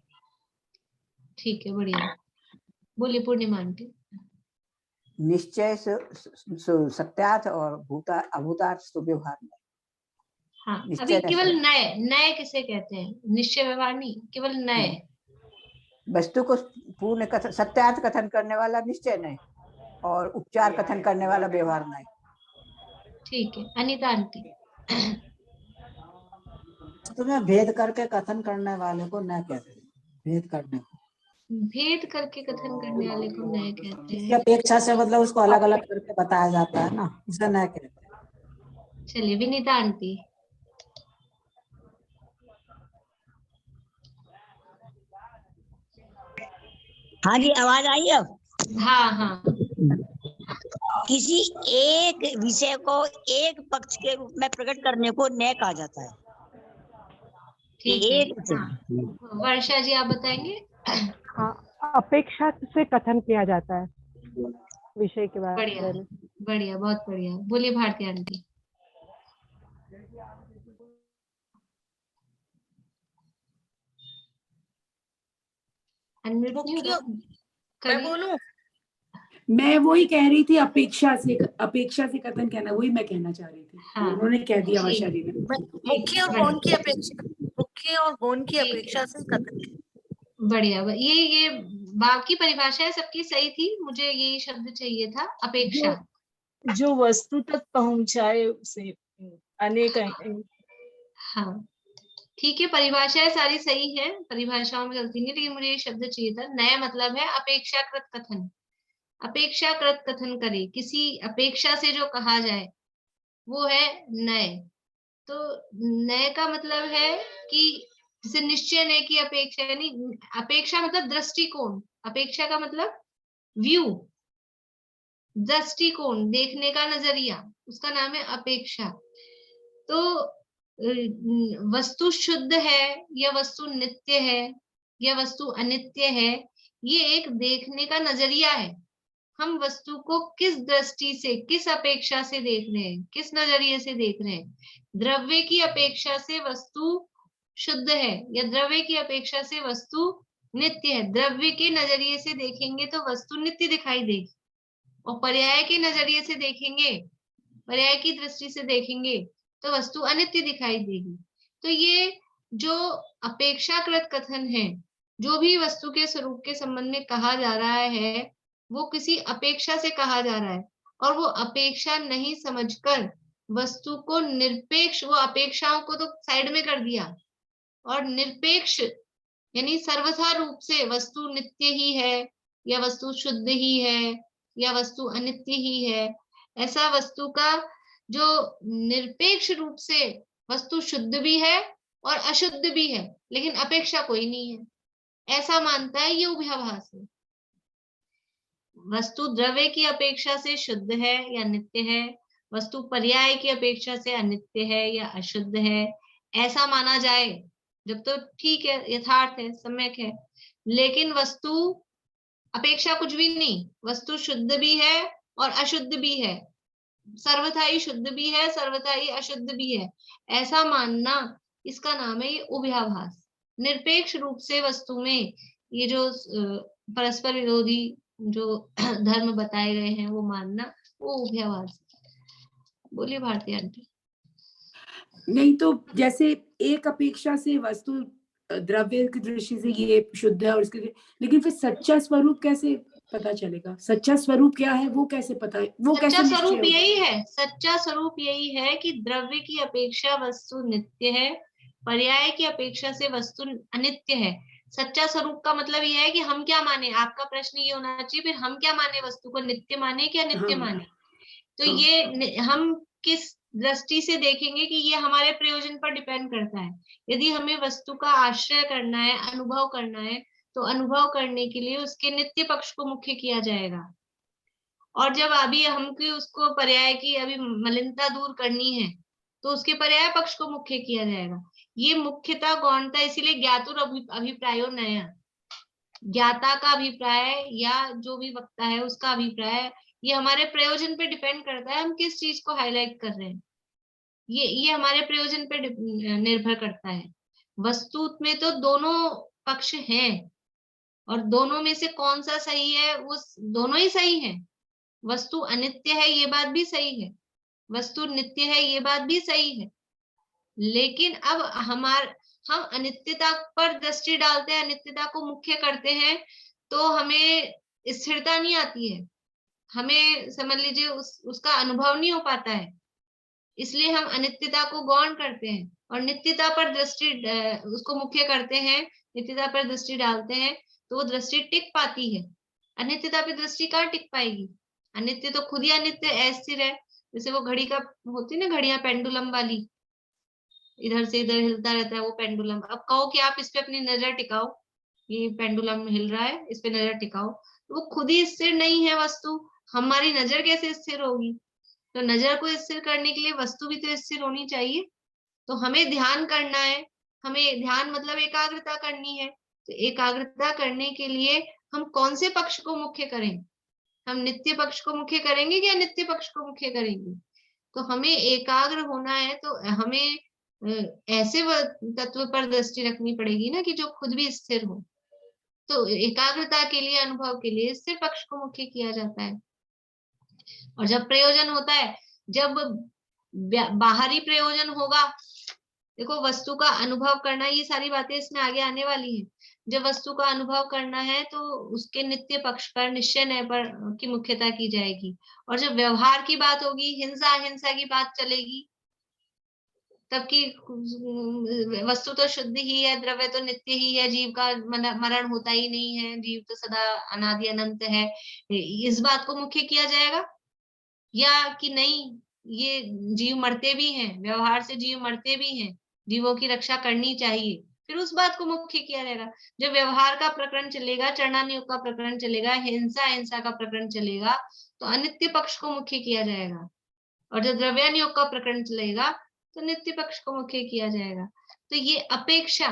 ठीक है, बढ़िया। बोलिए पूर्णिमा आंटी। निश्चय सत्यार्थ और अभूतार्थ व्यवहार में। हाँ, निश्चय अभी केवल दर्शन। नए, नए किसे कहते हैं? निश्चय व्यवहार नहीं, केवल नए। वस्तु को पूर्ण कथन सत्यार्थ कथन करने वाला निश्चय नहीं, और उपचार कथन करने वाला व्यवहार नहीं। ठीक है, अनीता आंटी। तुम्हें भेद करके कथन करने वाले को न कहते हैं। भेद करने को, भेद करके कथन करने वाले को नए कहते इसकी हैं। अपेक्षा से मतलब उसको अलग अलग करके बताया जाता है ना, उसे न कहते हैं। चलिए विनीता आंटी। हाँ जी, आवाज आई अब? हाँ हाँ। किसी एक विषय को एक पक्ष के रूप में प्रकट करने को न्याय कहा जाता है। ठीक है। एक हाँ। वर्षा जी आप बताएंगे? हाँ, अपेक्षा से कथन किया जाता है विषय के बारे बढ़िया में। बढ़िया, बहुत बढ़िया। बोलिए भारती आंटी। अनम्यूट नहीं हो रहा? मैं बोलूं? मैं वही कह रही थी, अपेक्षा से कथन कहना, वही मैं कहना चाह रही थी। हाँ। उन्होंने कह दिया ठीक। वर्षा जी ने। मुख्य और गौण की अपेक्षा, मुख्य और गौण की अपेक्षा से कथन। बढ़िया। ये बाकी परिभाषाएं सबकी सही थी, मुझे यही शब्द चाहिए था, अपेक्षा। जो वस्तु तक पहुंचाए उसे अनेक। हाँ ठीक है, परिभाषाएं सारी सही है, परिभाषाओं में गलती नहीं, लेकिन मुझे ये शब्द चाहिए था। नया मतलब है अपेक्षाकृत कथन। अपेक्षाकृत कथन करे, किसी अपेक्षा से जो कहा जाए वो है नए। तो नए का मतलब है कि जैसे निश्चय नए की अपेक्षा, यानी अपेक्षा मतलब दृष्टिकोण, अपेक्षा का मतलब व्यू, दृष्टिकोण, देखने का नजरिया, उसका नाम है अपेक्षा। तो वस्तु शुद्ध है या वस्तु नित्य है या वस्तु अनित्य है, ये एक देखने का नजरिया है। हम वस्तु को किस दृष्टि से, किस अपेक्षा से देख रहे हैं, किस नजरिए से देख रहे हैं। द्रव्य की अपेक्षा से वस्तु शुद्ध है या द्रव्य की अपेक्षा से वस्तु नित्य है। द्रव्य के नजरिए से देखेंगे तो वस्तु नित्य दिखाई देगी, और पर्याय के नजरिए से देखेंगे, पर्याय की दृष्टि से देखेंगे तो वस्तु अनित्य दिखाई देगी। तो ये जो अपेक्षाकृत कथन है, जो भी वस्तु के स्वरूप के संबंध में कहा जा रहा है वो किसी अपेक्षा से कहा जा रहा है, और वो अपेक्षा नहीं समझकर वस्तु को निरपेक्ष, वो अपेक्षाओं को तो साइड में कर दिया, और निरपेक्ष यानी सर्वथा रूप से वस्तु नित्य ही है या वस्तु शुद्ध ही है या वस्तु अनित्य ही है, ऐसा वस्तु का जो निरपेक्ष रूप से वस्तु शुद्ध भी है और अशुद्ध भी है, लेकिन अपेक्षा कोई नहीं है, ऐसा मानता है, ये उभयाभास है। वस्तु द्रव्य की अपेक्षा से शुद्ध है या नित्य है, वस्तु पर्याय की अपेक्षा से अनित्य है या अशुद्ध है, ऐसा माना जाए जब तो ठीक है, यथार्थ है, सम्यक है। लेकिन वस्तु अपेक्षा कुछ भी नहीं, वस्तु शुद्ध भी है और अशुद्ध भी है, सर्वथा ही शुद्ध भी है, सर्वथा ही अशुद्ध भी है, ऐसा मानना, इसका नाम है ये उभयाभास। निरपेक्ष रूप से वस्तु में ये जो परस्पर विरोधी जो धर्म बताए गए हैं वो मानना, वो उभयाभास। बोलिए भारती आंटी। नहीं तो जैसे एक अपेक्षा से वस्तु द्रव्य की दृष्टि से ये शुद्ध है और इसके, लेकिन फिर सच्चा स्वरूप कैसे पता चलेगा? सच्चा स्वरूप क्या है वो कैसे पता है? वो सच्चा कैसे स्वरूप यही है, सच्चा स्वरूप यही है कि द्रव्य की अपेक्षा वस्तु नित्य है, पर्याय की अपेक्षा से वस्तु अनित्य है। सच्चा स्वरूप का मतलब ये है कि हम क्या माने, आपका प्रश्न ये होना चाहिए फिर हम क्या माने, वस्तु को नित्य माने कि अनित्य हाँ। माने। तो हाँ। ये हम किस दृष्टि से देखेंगे कि ये हमारे प्रयोजन पर डिपेंड करता है। यदि हमें वस्तु का आश्रय करना है, अनुभव करना है, तो अनुभव करने के लिए उसके नित्य पक्ष को मुख्य किया जाएगा। और जब अभी हमको उसको पर्याय की अभी मलिनता दूर करनी है तो उसके पर्याय पक्ष को मुख्य किया जाएगा। ये मुख्यता गौणता इसीलिए ज्ञातुर अभिप्रायो नया, ज्ञाता का अभिप्राय या जो भी वक्ता है उसका अभिप्राय, ये हमारे प्रयोजन पे डिपेंड करता है, हम किस चीज को हाईलाइट कर रहे हैं, ये हमारे प्रयोजन पे निर्भर करता है। वस्तु में तो दोनों पक्ष हैं और दोनों में से कौन सा सही है, उस दोनों ही सही है। वस्तु अनित्य है ये बात भी सही है, वस्तु नित्य है ये बात भी सही है, लेकिन अब हम अनित्यता पर दृष्टि डालते हैं, अनित्यता को मुख्य करते हैं, तो हमें स्थिरता नहीं आती है, हमें समझ लीजिए उसका अनुभव नहीं हो पाता है, इसलिए हम अनित्यता को गौण करते हैं और नित्यता पर दृष्टि उसको मुख्य करते हैं, नित्यता पर दृष्टि डालते हैं, तो वो दृष्टि टिक पाती है। अनित्यता पर दृष्टि कहाँ टिक पाएगी, अनित्य तो खुद ही अनित्य अस्थिर है। जैसे वो घड़ी का होती है ना, घड़ियां पेंडुलम वाली, इधर से इधर हिलता रहता है वो पेंडुलम। अब कहो कि आप इस पे अपनी नजर टिकाओ, ये पेंडुलम हिल रहा है, इस पे नजर टिकाओ, तो वो खुद ही स्थिर नहीं है वस्तु, हमारी नजर कैसे स्थिर होगी। तो नजर को स्थिर करने के लिए वस्तु भी तो स्थिर होनी चाहिए। तो हमें ध्यान करना है, हमें ध्यान मतलब एकाग्रता करनी है, तो एकाग्रता करने के लिए हम कौन से पक्ष को मुख्य करें, हम नित्य पक्ष को मुख्य करेंगे कि अनित्य पक्ष को मुख्य करेंगे। तो हमें एकाग्र होना है, तो हमें ऐसे तत्व पर दृष्टि रखनी पड़ेगी ना कि जो खुद भी स्थिर हो। तो एकाग्रता के लिए, अनुभव के लिए स्थिर पक्ष को मुख्य किया जाता है। और जब प्रयोजन होता है, जब बाहरी प्रयोजन होगा, देखो वस्तु का अनुभव करना, ये सारी बातें इसमें आगे आने वाली है। जब वस्तु का अनुभव करना है तो उसके नित्य पक्ष पर, निश्चय नय पर की मुख्यता की जाएगी। और जब व्यवहार की बात होगी, हिंसा अहिंसा की बात चलेगी, तब की वस्तु तो शुद्ध ही है, द्रव्य तो नित्य ही है, जीव का मरण होता ही नहीं है, जीव तो सदा अनादि अनंत है, इस बात को मुख्य किया जाएगा। या कि नहीं, ये जीव मरते भी हैं, व्यवहार से जीव मरते भी हैं, जीवों की रक्षा करनी चाहिए, फिर उस बात को मुख्य किया जाएगा। जब व्यवहार का प्रकरण चलेगा, चरणानियोग का प्रकरण चलेगा, हिंसा अहिंसा का प्रकरण चलेगा, तो अनित्य पक्ष को मुख्य किया जाएगा। और जब द्रव्यानियोग का प्रकरण चलेगा तो नित्य पक्ष को मुख्य किया जाएगा। तो ये अपेक्षा,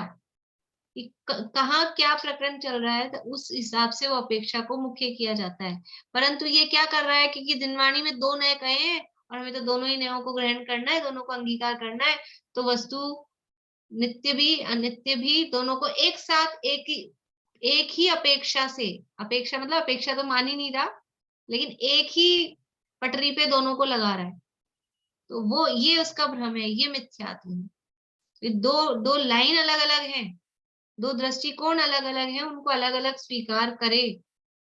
कहाँ क्या प्रकरण चल रहा है, तो उस हिसाब से वो अपेक्षा को मुख्य किया जाता है। परंतु ये क्या कर रहा है, क्योंकि दिनवाणी में दो नय कहे हैं और हमें तो दोनों ही नयों को ग्रहण करना है, दोनों को अंगीकार करना है, तो वस्तु नित्य भी अनित्य भी दोनों को एक साथ एक ही अपेक्षा से, अपेक्षा मतलब अपेक्षा तो मान ही नहीं रहा, लेकिन एक ही पटरी पे दोनों को लगा रहा है, तो वो ये उसका भ्रम है, ये मिथ्यात्व है। दो लाइन अलग अलग हैं, दो दृष्टिकोण अलग अलग हैं, उनको अलग अलग स्वीकार करे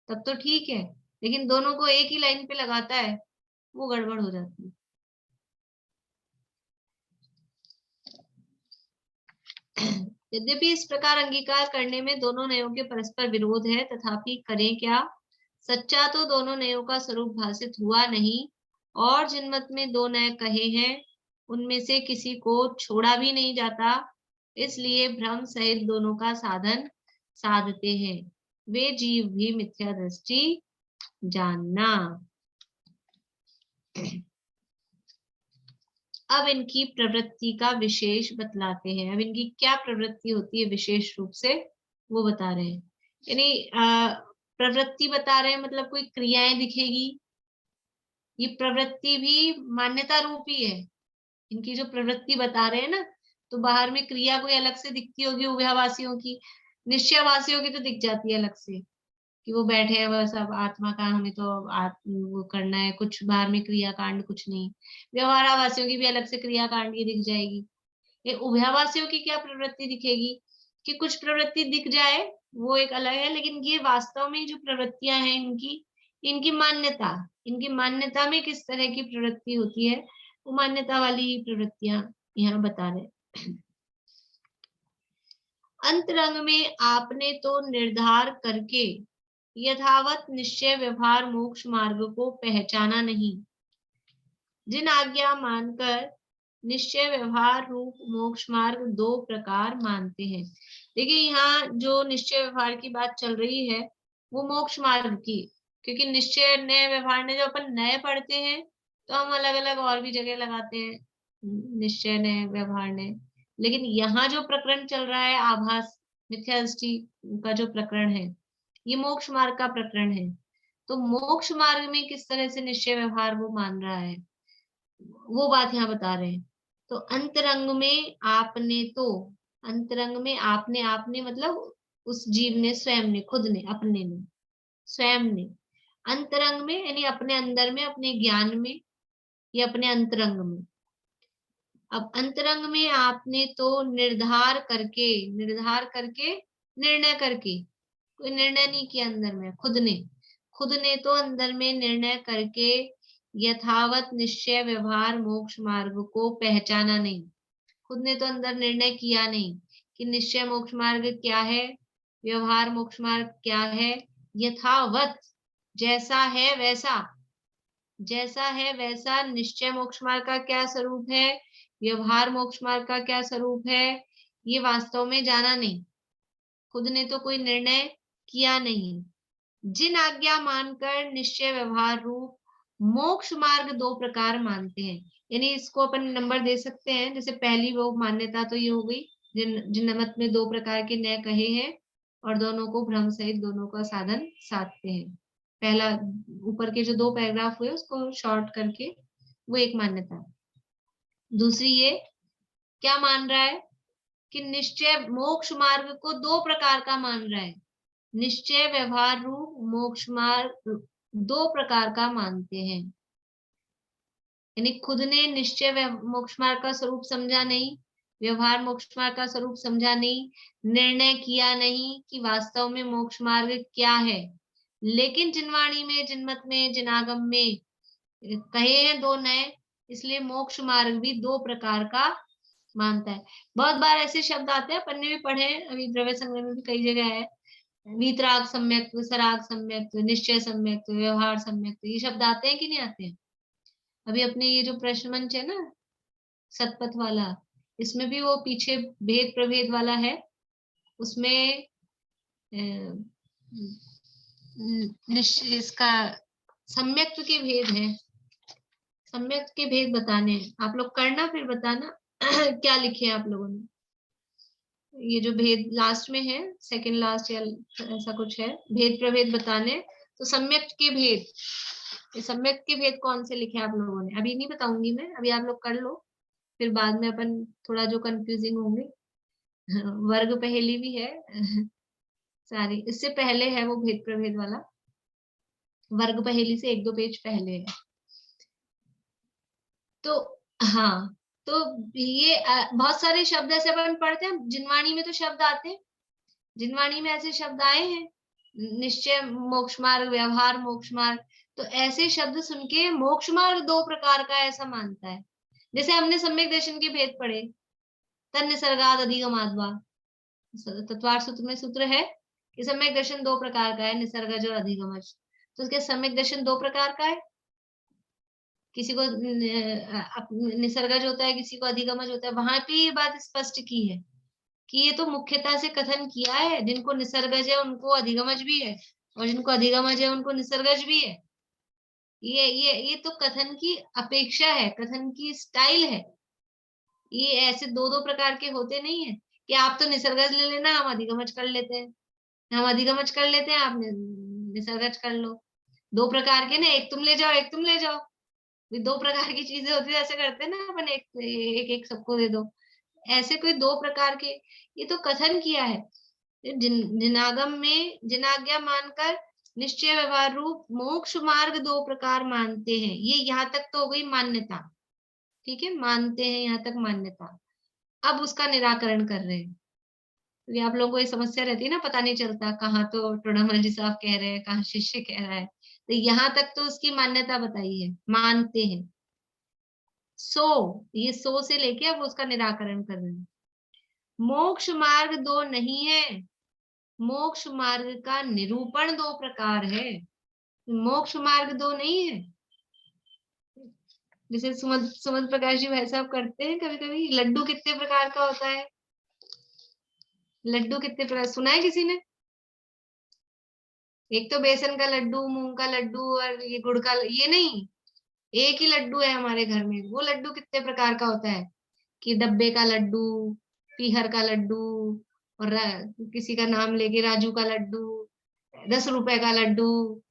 तब तो ठीक है, लेकिन दोनों को एक ही लाइन पे लगाता है, वो गड़बड़ हो जाती है। यद्यपि इस प्रकार अंगीकार करने में दोनों नयों के परस्पर विरोध है, तथापि करें क्या, सच्चा तो दोनों नयों का स्वरूप भाषित हुआ नहीं, और जिन मत में दो नय कहे हैं उनमें से किसी को छोड़ा भी नहीं जाता, इसलिए भ्रम सहित दोनों का साधन साधते हैं, वे जीव भी मिथ्या दृष्टि जानना। अब इनकी प्रवृत्ति का विशेष बतलाते हैं। अब इनकी क्या प्रवृत्ति होती है विशेष रूप से, वो बता रहे हैं। यानी प्रवृत्ति बता रहे हैं मतलब कोई क्रियाएं दिखेगी, ये प्रवृत्ति भी मान्यता रूपी है। इनकी जो प्रवृत्ति बता रहे हैं ना, तो बाहर में क्रिया कोई अलग से दिखती होगी उभयवासियों की, निश्चयवासियों की तो दिख जाती है अलग से कि वो बैठे हैं बस, अब आत्मा का हमें तो वो करना है, कुछ बाहर में क्रियाकांड कुछ नहीं। व्यवहारावासियों की भी अलग से क्रियाकांड की दिख जाएगी। ये उभयवासियों की क्या प्रवृत्ति दिखेगी कि कुछ प्रवृत्ति दिख जाए, वो एक अलग है, लेकिन ये वास्तव में जो प्रवृत्तियां हैं इनकी मान्यता में किस तरह की प्रवृत्ति होती है, वो मान्यता वाली प्रवृत्तियां यहाँ बता रहे। अंतरंग में आपने तो निर्धार करके यथावत निश्चय व्यवहार मोक्ष मार्ग को पहचाना नहीं, जिन आज्ञा मानकर निश्चय व्यवहार रूप मोक्ष मार्ग दो प्रकार मानते हैं। देखिए यहाँ जो निश्चय व्यवहार की बात चल रही है वो मोक्ष मार्ग की, क्योंकि निश्चय नए व्यवहार ने जो अपन नए पढ़ते हैं तो हम अलग अलग और भी जगह लगाते हैं निश्चय नए व्यवहार ने, लेकिन यहाँ जो प्रकरण चल रहा है आभास मिथ्या दृष्टि का जो प्रकरण है ये मोक्ष मार्ग का प्रकरण है। तो मोक्ष मार्ग में किस तरह से निश्चय व्यवहार वो मान रहा है वो बात यहाँ बता रहे हैं। तो अंतरंग में आपने तो, अंतरंग में आपने मतलब उस जीव ने, स्वयं ने, खुद ने, अपने ने, स्वयं ने, अंतरंग में यानी अपने अंदर में, अपने ज्ञान में या अपने अंतरंग में। अब अंतरंग में आपने तो निर्धार करके, निर्णय करके, कोई निर्णय नहीं किया अंदर में, खुद ने तो अंदर में निर्णय करके यथावत निश्चय व्यवहार मोक्ष मार्ग को पहचाना नहीं। खुद ने तो अंदर निर्णय किया नहीं कि निश्चय मोक्ष मार्ग क्या है, व्यवहार मोक्ष मार्ग क्या है। यथावत जैसा है वैसा निश्चय मोक्ष मार्ग का क्या स्वरूप है, व्यवहार मोक्ष मार्ग का क्या स्वरूप है, ये वास्तव में जाना नहीं। खुद ने तो कोई निर्णय किया नहीं। जिन आज्ञा मानकर निश्चय व्यवहार रूप मोक्ष मार्ग दो प्रकार मानते हैं, यानी इसको अपन नंबर दे सकते हैं। जैसे पहली वो मान्यता तो ये हो गई, जिन मत में दो प्रकार के न्याय कहे हैं और दोनों को भ्रम सहित दोनों का साधन साधते हैं। पहला ऊपर के जो दो पैराग्राफ हुए उसको शॉर्ट करके वो एक मान्यता। दूसरी ये क्या मान रहा है कि निश्चय मोक्ष मार्ग को दो प्रकार का मान रहा है, निश्चय व्यवहार रूप मोक्ष मार्ग दो प्रकार का मानते हैं। यानी खुद ने निश्चय मोक्ष मार्ग का स्वरूप समझा नहीं, व्यवहार मोक्ष मार्ग का स्वरूप समझा नहीं, निर्णय किया नहीं कि वास्तव में मोक्ष मार्ग क्या है। लेकिन जिनवाणी में, जिनमत में, जिनागम में कहे हैं दो नए, इसलिए मोक्ष मार्ग भी दो प्रकार का मानता है। बहुत बार ऐसे शब्द आते हैं, अपन ने भी पढ़े, अभी द्रव्य संग्रह में भी कई जगह है, वीतराग सम्यक्त्व, सराग सम्यक्त्व, निश्चय सम्यक्त्व, व्यवहार सम्यक्त्व, ये शब्द आते हैं कि नहीं आते हैं। अभी अपने ये जो प्रश्न मंच है ना सतपथ वाला, इसमें भी वो पीछे भेद प्रभेद वाला है, उसमें इसका सम्यक्त्व के भेद है, सम्यक्त्व के भेद बताने हैं। आप लोग करना फिर बताना क्या लिखे आप लोगों ने। ये जो भेद लास्ट में है, सेकंड लास्ट या ऐसा कुछ है, भेद प्रभेद बताने, तो सम्यक के भेद, ये सम्यक के भेद कौन से लिखे आप लोगों ने, अभी नहीं बताऊंगी मैं, अभी आप लोग कर लो, फिर बाद में अपन थोड़ा जो कंफ्यूजिंग होंगे। वर्ग पहेली भी है सारी, इससे पहले है वो भेद प्रभेद वाला, वर्ग पहेली से एक दो पेज पहले है। तो हाँ, तो ये बहुत सारे शब्द ऐसे अपन पढ़ते हैं, जिनवाणी में तो शब्द आते हैं, जिनवाणी में ऐसे शब्द आए हैं, निश्चय मोक्ष मार्ग, व्यवहार मोक्ष मार्ग, तो ऐसे शब्द सुन के मोक्ष मार्ग दो प्रकार का ऐसा मानता है। जैसे हमने सम्यक दर्शन के भेद पढ़े, तन निसर्गाद अधिगमाद्वा, तत्वार्थ सूत्र में सूत्र है कि सम्यक दर्शन दो प्रकार का है, निसर्गज और अधिगमज। तो उसके सम्यक दर्शन दो प्रकार का है, किसी को निसर्गज होता है, किसी को अधिगमज होता है। वहां पे ये बात स्पष्ट की है कि ये तो मुख्यता से कथन किया है, जिनको निसर्गज है उनको अधिगमज भी है, और जिनको अधिगमज है उनको निसर्गज भी है। ये तो कथन की अपेक्षा है, कथन की स्टाइल है। ये ऐसे दो दो प्रकार के होते नहीं है कि आप तो निसर्गज ले लेना, हम अधिगमज कर लेते हैं, हम अधिगमज कर लेते हैं, आप निसर्गज कर लो। दो प्रकार के ना, एक तुम ले जाओ एक तुम ले जाओ, दो प्रकार की चीजें होती है, ऐसे करते हैं ना अपन, एक सबको दे दो, ऐसे कोई दो प्रकार के, ये तो कथन किया है। जिनागम में जिनाज्ञा मानकर निश्चय व्यवहार रूप मोक्ष मार्ग दो प्रकार मानते हैं, ये यहाँ तक तो हो गई मान्यता, ठीक है, मानते हैं यहाँ तक मान्यता। अब उसका निराकरण कर रहे हैं। तो आप लोगों को ये समस्या रहती है ना, पता नहीं चलता कहाँ तो टोडामल जी साहब कह रहे हैं, कहाँ शिष्य कह रहा है। तो यहाँ तक तो उसकी मान्यता बताई है, मानते हैं। ये सो से लेके अब उसका निराकरण कर रहे हैं। मोक्ष मार्ग दो नहीं है, मोक्ष मार्ग का निरूपण दो प्रकार है। मोक्ष मार्ग दो नहीं है। जैसे सुमंत प्रकाश जी भाई साहब करते हैं कभी कभी, लड्डू कितने प्रकार का होता है? लड्डू कितने प्रकार सुना है किसी ने? एक तो बेसन का लड्डू, मूंग का लड्डू और ये गुड़ का, ये नहीं, एक ही लड्डू है हमारे घर में। वो लड्डू कितने प्रकार का होता है कि डब्बे का लड्डू, पीहर का लड्डू, और किसी का नाम लेके राजू का लड्डू, 10 रुपए का लड्डू,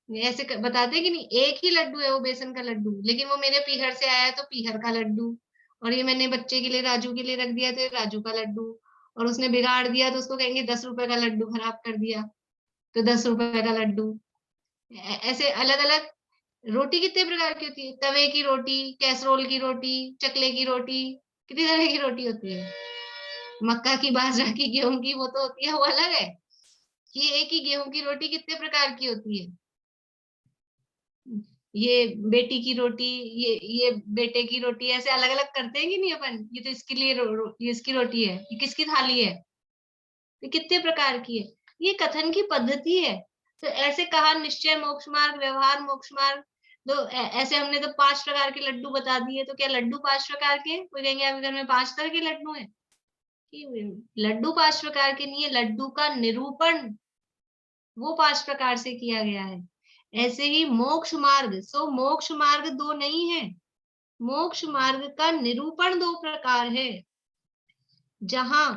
ऐसे बताते हैं कि नहीं? एक ही लड्डू है वो बेसन का लड्डू, लेकिन वो मेरे पीहर से आया है तो पीहर का लड्डू, और ये मैंने बच्चे के लिए राजू के लिए रख दिया तो ये राजू का लड्डू, और उसने बिगाड़ दिया तो उसको कहेंगे 10 रुपए का लड्डू खराब कर दिया तो 10 रुपए का लड्डू। ऐसे अलग अलग। रोटी कितने प्रकार की होती है? तवे की रोटी, कैसरोल की रोटी, चकले की रोटी, कितनी तरह की रोटी होती है? मक्का की, बाजरा की, गेहूं की, वो तो होती है, वो अलग है। कि एक ही गेहूं की रोटी कितने प्रकार की होती है? ये बेटी की रोटी, ये बेटे की रोटी, ऐसे अलग अलग करते हैं कि नहीं अपन? ये तो इसके लिए ये इसकी रोटी है, ये किसकी थाली है, ये कितने प्रकार की है? ये कथन की पद्धति है। तो ऐसे कहा निश्चय मोक्ष मार्ग, व्यवहार मोक्ष मार्ग। तो ऐसे हमने तो 5 प्रकार के लड्डू बता दिए, तो क्या लड्डू 5 प्रकार के? कोई कहेंगे आपके घर में 5 तरह के लड्डू हैं? लड्डू 5 प्रकार के नहीं है, लड्डू का निरूपण वो 5 प्रकार से किया गया है। ऐसे ही मोक्ष मार्ग, सो मोक्ष मार्ग दो नहीं है, मोक्ष मार्ग का निरूपण 2 प्रकार है। जहां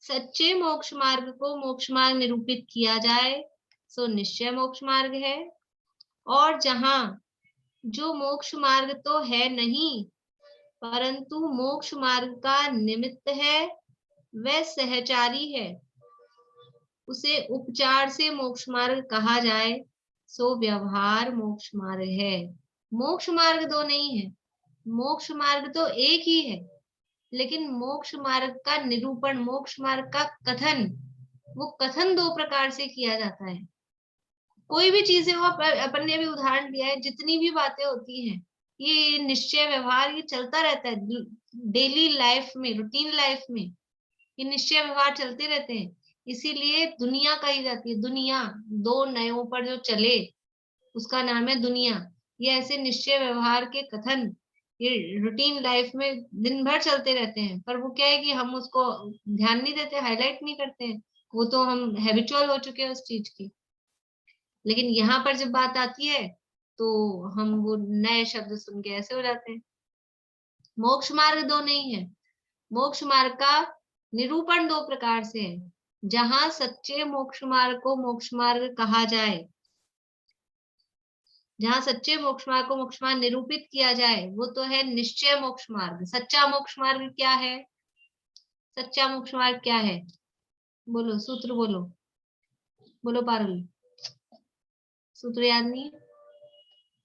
सच्चे मोक्ष मार्ग को मोक्ष मार्ग निरूपित किया जाए सो निश्चय मोक्ष मार्ग है, और जहां जो मोक्ष मार्ग तो है नहीं परंतु मोक्ष मार्ग का निमित्त है, वह सहचारी है, उसे उपचार से मोक्ष मार्ग कहा जाए सो व्यवहार मोक्ष मार्ग है। मोक्ष मार्ग दो नहीं है, मोक्ष मार्ग तो एक ही है, लेकिन मोक्ष मार्ग का निरूपण, मोक्ष मार्ग का कथन, वो कथन 2 प्रकार से किया जाता है। कोई भी चीजें हो, अपन ने भी उदाहरण दिया है, जितनी भी बातें होती हैं, ये निश्चय व्यवहार ये चलता रहता है डेली लाइफ में, रूटीन लाइफ में ये निश्चय व्यवहार चलते रहते हैं। इसीलिए दुनिया कही जाती है। दुनिया 2 नयों पर जो चले उसका नाम है दुनिया। ये ऐसे निश्चय व्यवहार के कथन ये रूटीन लाइफ में दिन भर चलते रहते हैं, पर वो क्या है कि हम उसको ध्यान नहीं देते, हाईलाइट नहीं करते हैं, वो तो हम हैबिचुअल हो चुके हैं उस चीज की। लेकिन यहाँ पर जब बात आती है तो हम वो नए शब्द सुन के ऐसे हो जाते हैं। मोक्ष मार्ग 2 नहीं है, मोक्ष मार्ग का निरूपण 2 प्रकार से है। जहां सच्चे मोक्ष मार्ग को मोक्ष मार्ग कहा जाए, जहां सच्चे मोक्ष मार्ग को मोक्ष मार्ग निरूपित किया जाए, वो तो है निश्चय मोक्ष मार्ग। सच्चा मोक्ष मार्ग क्या है? सच्चा मोक्ष मार्ग क्या है? बोलो, सूत्र बोलो, बोलो पारुल। सूत्र याद नहीं?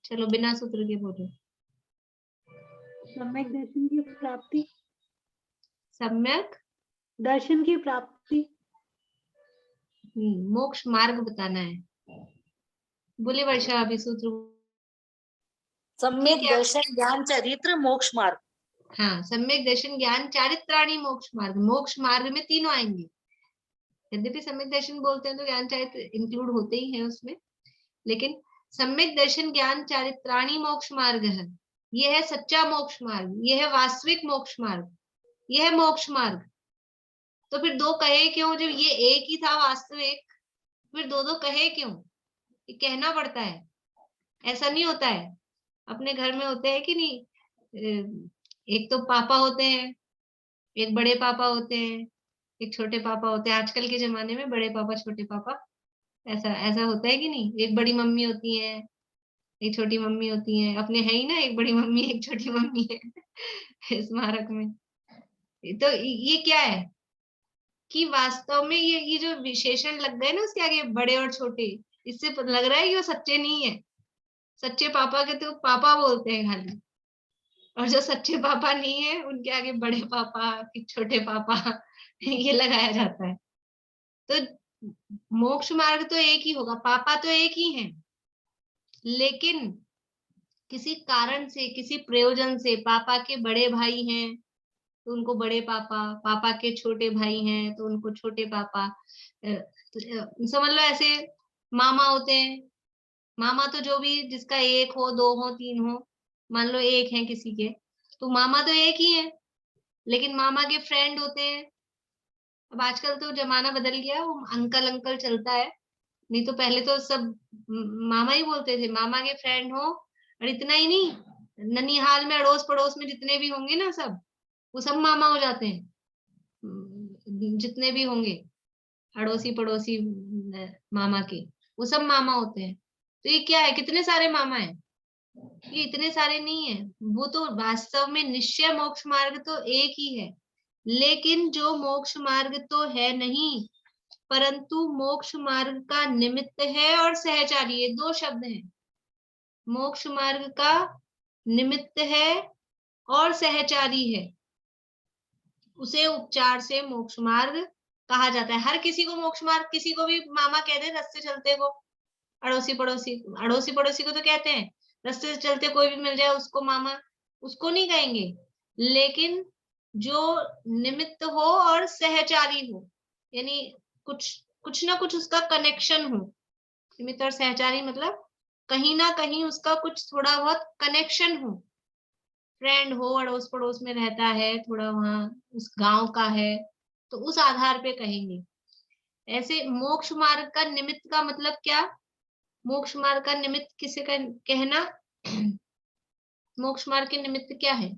चलो बिना सूत्र के बोलो। सम्यक दर्शन की प्राप्ति। सम्यक दर्शन की प्राप्ति। मोक्ष मार्ग बताना है। बोले वर्षा अभी सूत्र। सम्यक दर्शन ज्ञान चरित्र मोक्ष मार्ग। हाँ, सम्यक दर्शन ज्ञान चारित्राणी मोक्ष मार्ग। मोक्ष मार्ग में तीनों आएंगे। यद्यपि सम्यक दर्शन बोलते हैं तो ज्ञान चारित्र इंक्लूड होते ही है उसमें, लेकिन सम्यक दर्शन ज्ञान चारित्राणी मोक्ष मार्ग है। यह है सच्चा मोक्ष मार्ग, यह है वास्तविक मोक्ष मार्ग, यह है मोक्ष मार्ग। तो फिर 2 कहे क्यों? जब ये एक ही था वास्तविक, फिर 2 कहे क्यों? ये कहना पड़ता है। ऐसा नहीं होता है, अपने घर में होते हैं कि नहीं, एक तो पापा होते हैं, एक बड़े पापा होते हैं, एक छोटे पापा होते हैं। आजकल के जमाने में बड़े पापा छोटे पापा ऐसा ऐसा होता है कि नहीं? एक बड़ी मम्मी होती है, एक छोटी मम्मी होती है। अपने है ही ना, एक बड़ी मम्मी एक छोटी मम्मी है स्मारक में। तो ये क्या है कि वास्तव में ये जो विशेषण लग गए ना उसके आगे, बड़े और छोटे, इससे लग रहा है कि वो सच्चे नहीं है। सच्चे पापा के तो पापा बोलते हैं खाली, और जो सच्चे पापा नहीं है उनके आगे बड़े पापा छोटे पापा ये लगाया जाता है। तो मोक्ष मार्ग तो एक ही होगा, पापा तो एक ही हैं, लेकिन किसी कारण से, किसी प्रयोजन से पापा के बड़े भाई हैं, तो उनको बड़े पापा, पापा के छोटे भाई हैं तो उनको छोटे पापा, समझ लो ऐसे मामा होते हैं। मामा तो जो भी, जिसका एक हो, दो हो, तीन हो, मान लो एक है किसी के, तो मामा तो एक ही है, लेकिन मामा के फ्रेंड होते हैं। अब आजकल तो जमाना बदल गया, वो अंकल अंकल चलता है, नहीं तो पहले तो सब मामा ही बोलते थे। मामा के फ्रेंड हो, और इतना ही नहीं, ननिहाल में अड़ोस पड़ोस में जितने भी होंगे ना, सब वो सब मामा हो जाते हैं। जितने भी होंगे अड़ोसी पड़ोसी मामा के, वो सब मामा होते हैं। तो ये क्या है, कितने सारे मामा हैं? ये इतने सारे नहीं है। वो तो वास्तव में निश्चय मोक्ष मार्ग तो एक ही है, लेकिन जो मोक्ष मार्ग तो है नहीं, परंतु मोक्ष मार्ग का निमित्त है और सहचारी, ये दो शब्द हैं। मोक्ष मार्ग का निमित्त है और सहचारी है, उसे उपचार से मोक्ष मार्ग कहा जाता है। हर किसी को मोक्ष मार्ग, किसी को भी मामा कह दे रास्ते चलते को, अड़ोसी पड़ोसी को तो कहते हैं, रास्ते से चलते कोई भी मिल जाए उसको मामा, उसको नहीं कहेंगे। लेकिन जो निमित्त हो और सहचारी हो, यानी कुछ ना कुछ उसका कनेक्शन हो। निमित्त और सहचारी मतलब कहीं ना कहीं उसका कुछ थोड़ा बहुत कनेक्शन हो, फ्रेंड हो, अड़ोस पड़ोस में रहता है, थोड़ा वहां उस गांव का है, तो उस आधार पे कहेंगे। ऐसे मोक्ष मार्ग का निमित्त का मतलब क्या? मोक्ष मार्ग का निमित्त किसे कहना? मोक्ष मार्ग के निमित्त क्या है?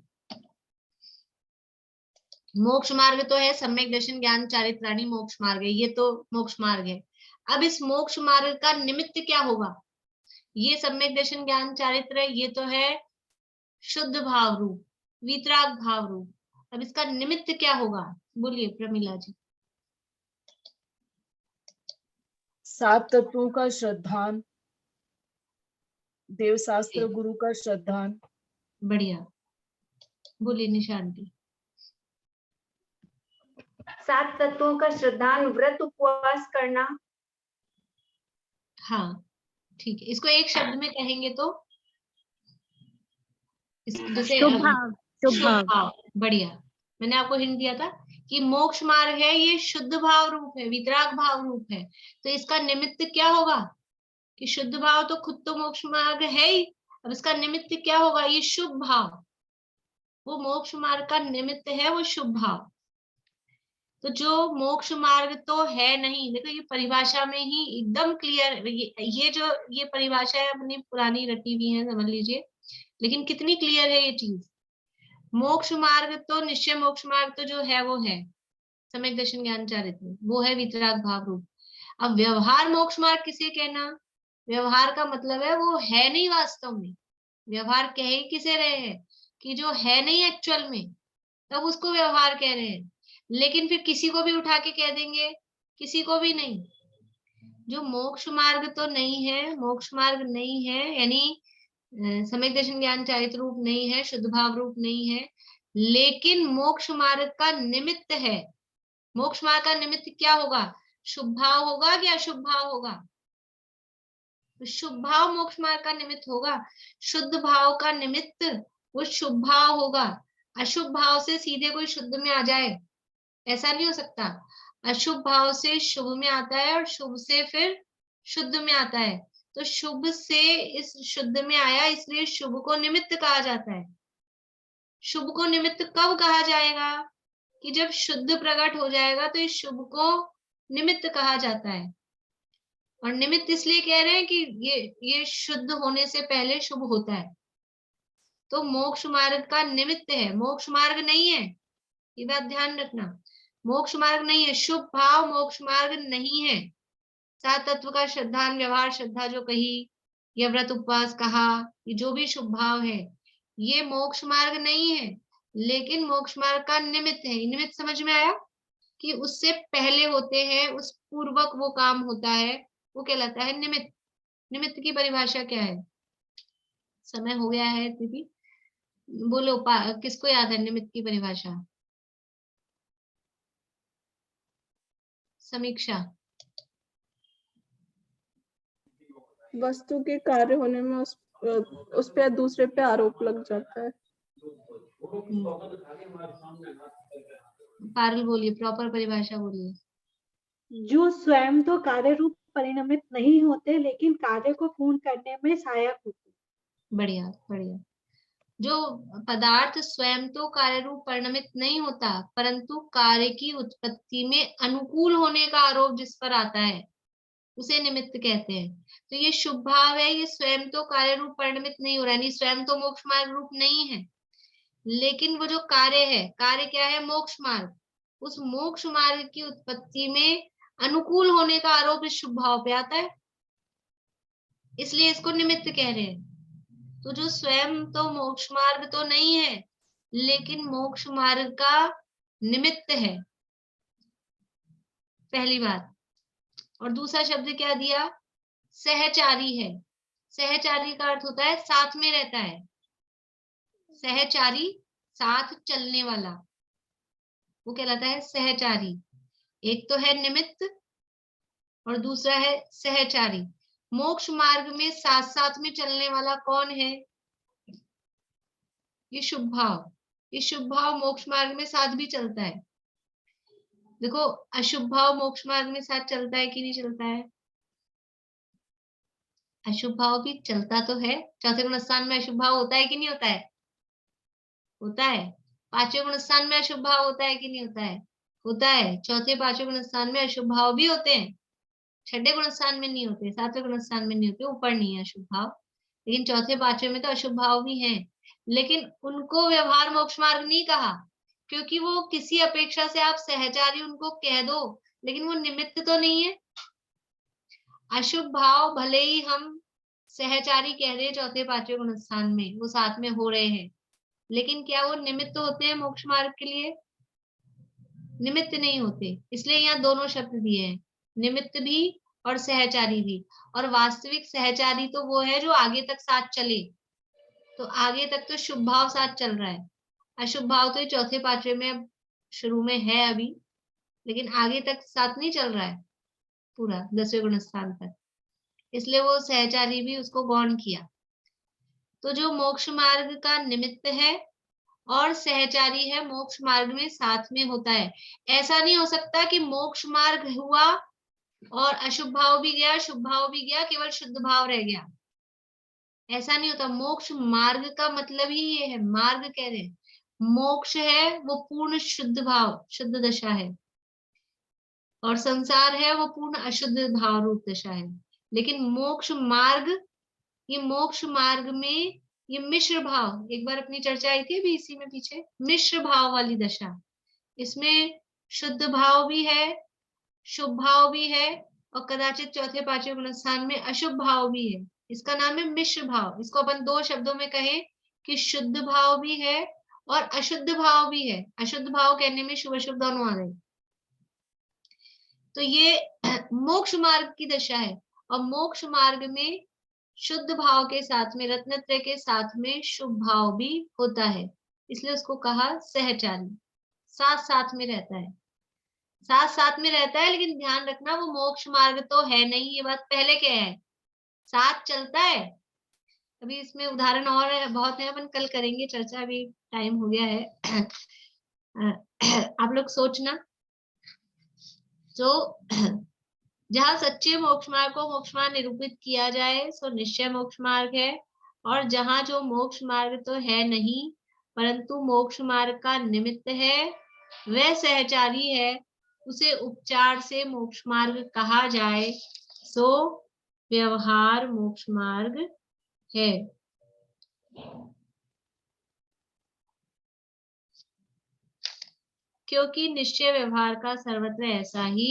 मोक्ष मार्ग तो है सम्यक दर्शन ज्ञान चारित्राणी मोक्ष मार्ग है, ये तो मोक्ष मार्ग है। अब इस मोक्ष मार्ग का निमित्त क्या होगा? ये सम्यक दर्शन ज्ञान चारित्र, ये तो है शुद्ध भाव रूप, वीतराग भाव रूप। अब इसका निमित्त क्या होगा? बोलिए प्रमिला जी। 7 तत्वों का श्रद्धान, देव शास्त्र गुरु का श्रद्धान। बढ़िया, बोलिए निशांति। 7 तत्वों का श्रद्धान, व्रत उपवास करना। हाँ ठीक है, इसको एक शब्द में कहेंगे तो जैसे शुभ भाव, शुभ भाव। बढ़िया, मैंने आपको हिंट दिया था कि मोक्ष मार्ग है, ये शुद्ध भाव रूप है, वितराग भाव रूप है। तो इसका निमित्त क्या होगा? कि शुद्ध भाव तो खुद तो मोक्ष मार्ग है ही, अब इसका निमित्त क्या होगा? ये शुभ भाव, वो मोक्ष मार्ग का निमित्त है, वो शुभ भाव। तो जो मोक्ष मार्ग तो है नहीं, देखो ये परिभाषा में ही एकदम क्लियर, ये परिभाषा है अपनी पुरानी रटी हुई है, समझ लीजिए, लेकिन कितनी क्लियर है ये चीज। मोक्ष मार्ग तो निश्चय मोक्ष मार्ग तो जो है वो है सम्यक दर्शन ज्ञान चारित्र, वो है वितराग भाव रूप। अब व्यवहार मोक्ष मार्ग किसे कहना? व्यवहार का मतलब है वो है नहीं वास्तव में, व्यवहार कह ही किसे रहे हैं कि जो है नहीं एक्चुअल में, तब उसको व्यवहार कह रहे हैं। लेकिन फिर किसी को भी उठा के कह देंगे, किसी को भी नहीं। जो मोक्ष मार्ग तो नहीं है, मोक्ष मार्ग नहीं है, यानी सम्यक दर्शन ज्ञान चारित्र रूप नहीं है, शुद्ध भाव रूप नहीं है, लेकिन मोक्ष मार्ग का निमित्त है। मोक्ष मार्ग का निमित्त क्या होगा? शुभ भाव होगा कि अशुभ भाव होगा? तो शुभ भाव मोक्ष मार्ग का निमित्त होगा, शुद्ध भाव का निमित्त वो शुभ भाव होगा। अशुभ भाव से सीधे कोई शुद्ध में आ जाए ऐसा नहीं हो सकता। अशुभ भाव से शुभ में आता है और शुभ से फिर शुद्ध में आता है। तो शुभ से इस शुद्ध में आया, इसलिए शुभ को निमित्त कहा जाता है। शुभ को निमित्त कब कहा जाएगा? कि जब शुद्ध प्रकट हो जाएगा तो इस शुभ को निमित्त कहा जाता है। और निमित्त इसलिए कह रहे हैं कि ये शुद्ध होने से पहले शुभ होता है। तो मोक्ष मार्ग का निमित्त है, मोक्ष मार्ग नहीं है, ये बात ध्यान रखना। मोक्ष मार्ग नहीं है, शुभ भाव मोक्ष मार्ग नहीं है। 7 तत्व का श्रद्धान, व्यवहार श्रद्धा जो कही, या व्रत उपवास कहा, ये जो भी शुभ भाव है, ये मोक्ष मार्ग नहीं है, लेकिन मोक्ष मार्ग का निमित्त है। निमित्त समझ में आया? कि उससे पहले होते हैं, उस पूर्वक वो काम होता है, वो कहलाता है निमित्त। निमित्त की परिभाषा क्या है? समय हो गया है दीदी, बोलो किसको याद है निमित्त की परिभाषा? समीक्षा। वस्तु के कार्य होने में उस पे दूसरे पे आरोप लग जाता है। पारुल बोलिए, प्रॉपर परिभाषा बोलिए। जो स्वयं तो कार्य रूप परिणमित नहीं होते लेकिन कार्य को पूर्ण करने में सहायक होते। बढ़िया बढ़िया। जो पदार्थ स्वयं तो कार्य रूप परिणमित नहीं होता परंतु कार्य की उत्पत्ति में अनुकूल होने का आरोप जिस पर आता है उसे निमित्त कहते हैं। तो ये शुभ भाव है, ये स्वयं तो कार्य रूप परिणमित नहीं हो रहा है, स्वयं तो मोक्ष मार्ग रूप नहीं है, लेकिन वो जो कार्य है, कार्य क्या है? मोक्ष मार्ग। उस मोक्ष मार्ग की उत्पत्ति में अनुकूल होने का आरोप इस शुभ भाव पे आता है, इसलिए इसको निमित्त कह रहे हैं। तो जो स्वयं तो मोक्ष मार्ग तो नहीं है लेकिन मोक्ष मार्ग का निमित्त है, पहली बात। और दूसरा शब्द क्या दिया? सहचारी है। सहचारी का अर्थ होता है साथ में रहता है, सहचारी साथ चलने वाला, वो कहलाता है सहचारी। एक तो है निमित्त और दूसरा है सहचारी। मोक्ष मार्ग में साथ साथ में चलने वाला कौन है? ये शुभ भाव। ये शुभ भाव मोक्ष मार्ग में साथ भी चलता है। देखो, अशुभ भाव मोक्ष मार्ग में साथ चलता है कि नहीं चलता है? अशुभ भाव भी चलता तो है। चौथे गुण स्थान में अशुभ भाव होता है कि नहीं होता है? होता है। पांचवें गुण स्थान में अशुभ भाव होता है कि नहीं होता है? होता है। चौथे पांचवें गुण स्थान में अशुभ भाव भी होते हैं, छठे गुण स्थान में नहीं होते, सातवें गुण स्थान में नहीं होते, ऊपर नहीं है अशुभ भाव, लेकिन चौथे पांचवें में तो अशुभ भाव भी हैं। लेकिन उनको व्यवहार मोक्ष मार्ग नहीं कहा, क्योंकि वो किसी अपेक्षा से आप सहचारी उनको कह दो, लेकिन वो निमित्त तो नहीं है। अशुभ भाव भले ही हम सहचारी कह रहे चौथे पांचवें गुण स्थान में, वो साथ में हो रहे हैं, लेकिन क्या वो निमित्त होते हैं मोक्ष मार्ग के लिए? निमित्त नहीं होते। इसलिए यहाँ दोनों शब्द दिए हैं, निमित्त भी और सहचारी भी। और वास्तविक सहचारी तो वो है जो आगे तक साथ चले। तो आगे तक तो शुभ भाव साथ चल रहा है, अशुभ भाव तो ये चौथे पांचवे में शुरू में है अभी, लेकिन आगे तक साथ नहीं चल रहा है पूरा 10वें गुण स्थान तक, इसलिए वो सहचारी भी उसको गौण किया। तो जो मोक्ष मार्ग का निमित्त है और सहचारी है, मोक्ष मार्ग में साथ में होता है। ऐसा नहीं हो सकता कि मोक्ष मार्ग हुआ और अशुभ भाव भी गया, शुभ भाव भी गया, केवल शुद्ध भाव रह गया। ऐसा नहीं होता। मोक्ष मार्ग का मतलब ही ये है, मार्ग कह रहे हैं, मोक्ष है वो पूर्ण शुद्ध भाव, शुद्ध दशा है, और संसार है वो पूर्ण अशुद्ध भाव रूप दशा है। लेकिन मोक्ष मार्ग, ये मोक्ष मार्ग में ये मिश्र भाव, एक बार अपनी चर्चा आई थी अभी इसी में पीछे, मिश्र भाव वाली दशा, इसमें शुद्ध भाव भी है, शुभ भाव भी है, और कदाचित चौथे पांचवें गुण स्थान में अशुभ भाव भी है। इसका नाम है मिश्र भाव। इसको अपन दो शब्दों में कहें कि शुद्ध भाव भी है और अशुद्ध भाव भी है। अशुद्ध भाव कहने में शुभ अशुभ दोनों आ गए। तो ये मोक्ष मार्ग की दशा है, और मोक्ष मार्ग में शुद्ध भाव के साथ में, रत्नत्रय के साथ में शुभ भाव भी होता है, इसलिए उसको कहा सहचारी। साथ साथ में रहता है, साथ साथ में रहता है, लेकिन ध्यान रखना वो मोक्ष मार्ग तो है नहीं, ये बात पहले क्या है, साथ चलता है। अभी इसमें उदाहरण और है, बहुत है, अपन कल करेंगे चर्चा, अभी टाइम हो गया है। आप लोग सोचना, जो जहाँ सच्चे मोक्ष मार्ग को मोक्ष मार्ग निरूपित किया जाए सो निश्चय मोक्ष मार्ग है, और जहाँ जो मोक्ष मार्ग तो है नहीं परंतु मोक्ष मार्ग का निमित्त है, वह सहचारी है, उसे उपचार से मोक्ष मार्ग कहा जाए सो व्यवहार मोक्ष मार्ग है। क्योंकि निश्चय व्यवहार का सर्वत्र ऐसा ही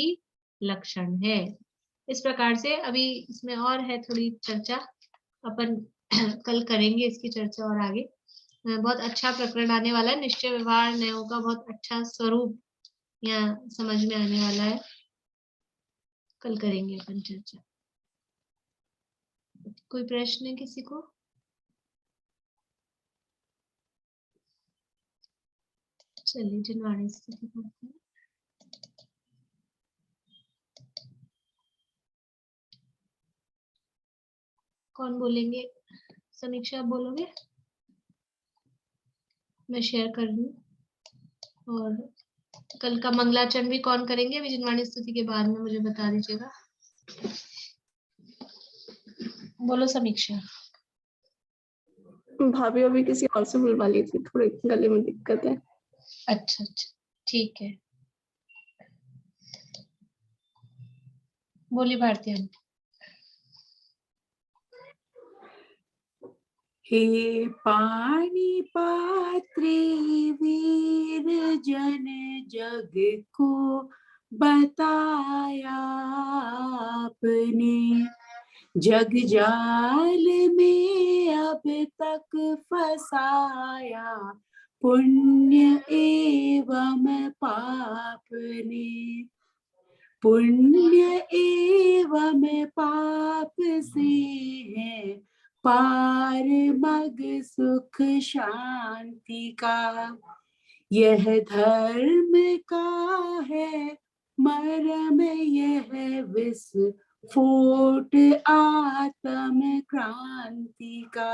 लक्षण है। इस प्रकार से अभी इसमें और है थोड़ी चर्चा, अपन कल करेंगे इसकी चर्चा और आगे। बहुत अच्छा प्रकरण आने वाला है, निश्चय व्यवहार न्यायों का बहुत अच्छा स्वरूप यहाँ समझ में आने वाला है, कल करेंगे अपन चर्चा। कोई प्रश्न है किसी को? चलिए जिनवाणी स्थिति करते हैं। कौन बोलेंगे? समीक्षा आप बोलोगे? मैं शेयर कर दूं। और कल का मंगलाचरण भी कौन करेंगे विजनवाणी स्तुति के बाद में मुझे बता दीजिएगा। बोलो समीक्षा। भाभी अभी किसी और से बुलवा ली थी, थोड़े गले में दिक्कत है। अच्छा अच्छा ठीक है, बोली भारती आंटी। हे पानी पात्रे वीर जन जग को बताया आपने, जग जाल में अब तक फसाया पुण्य एवं पाप ने, पुण्य एवं पाप से है पार मग सुख शांति का, यह धर्म का है मर्म, यह विस्फोट आत्म क्रांति का।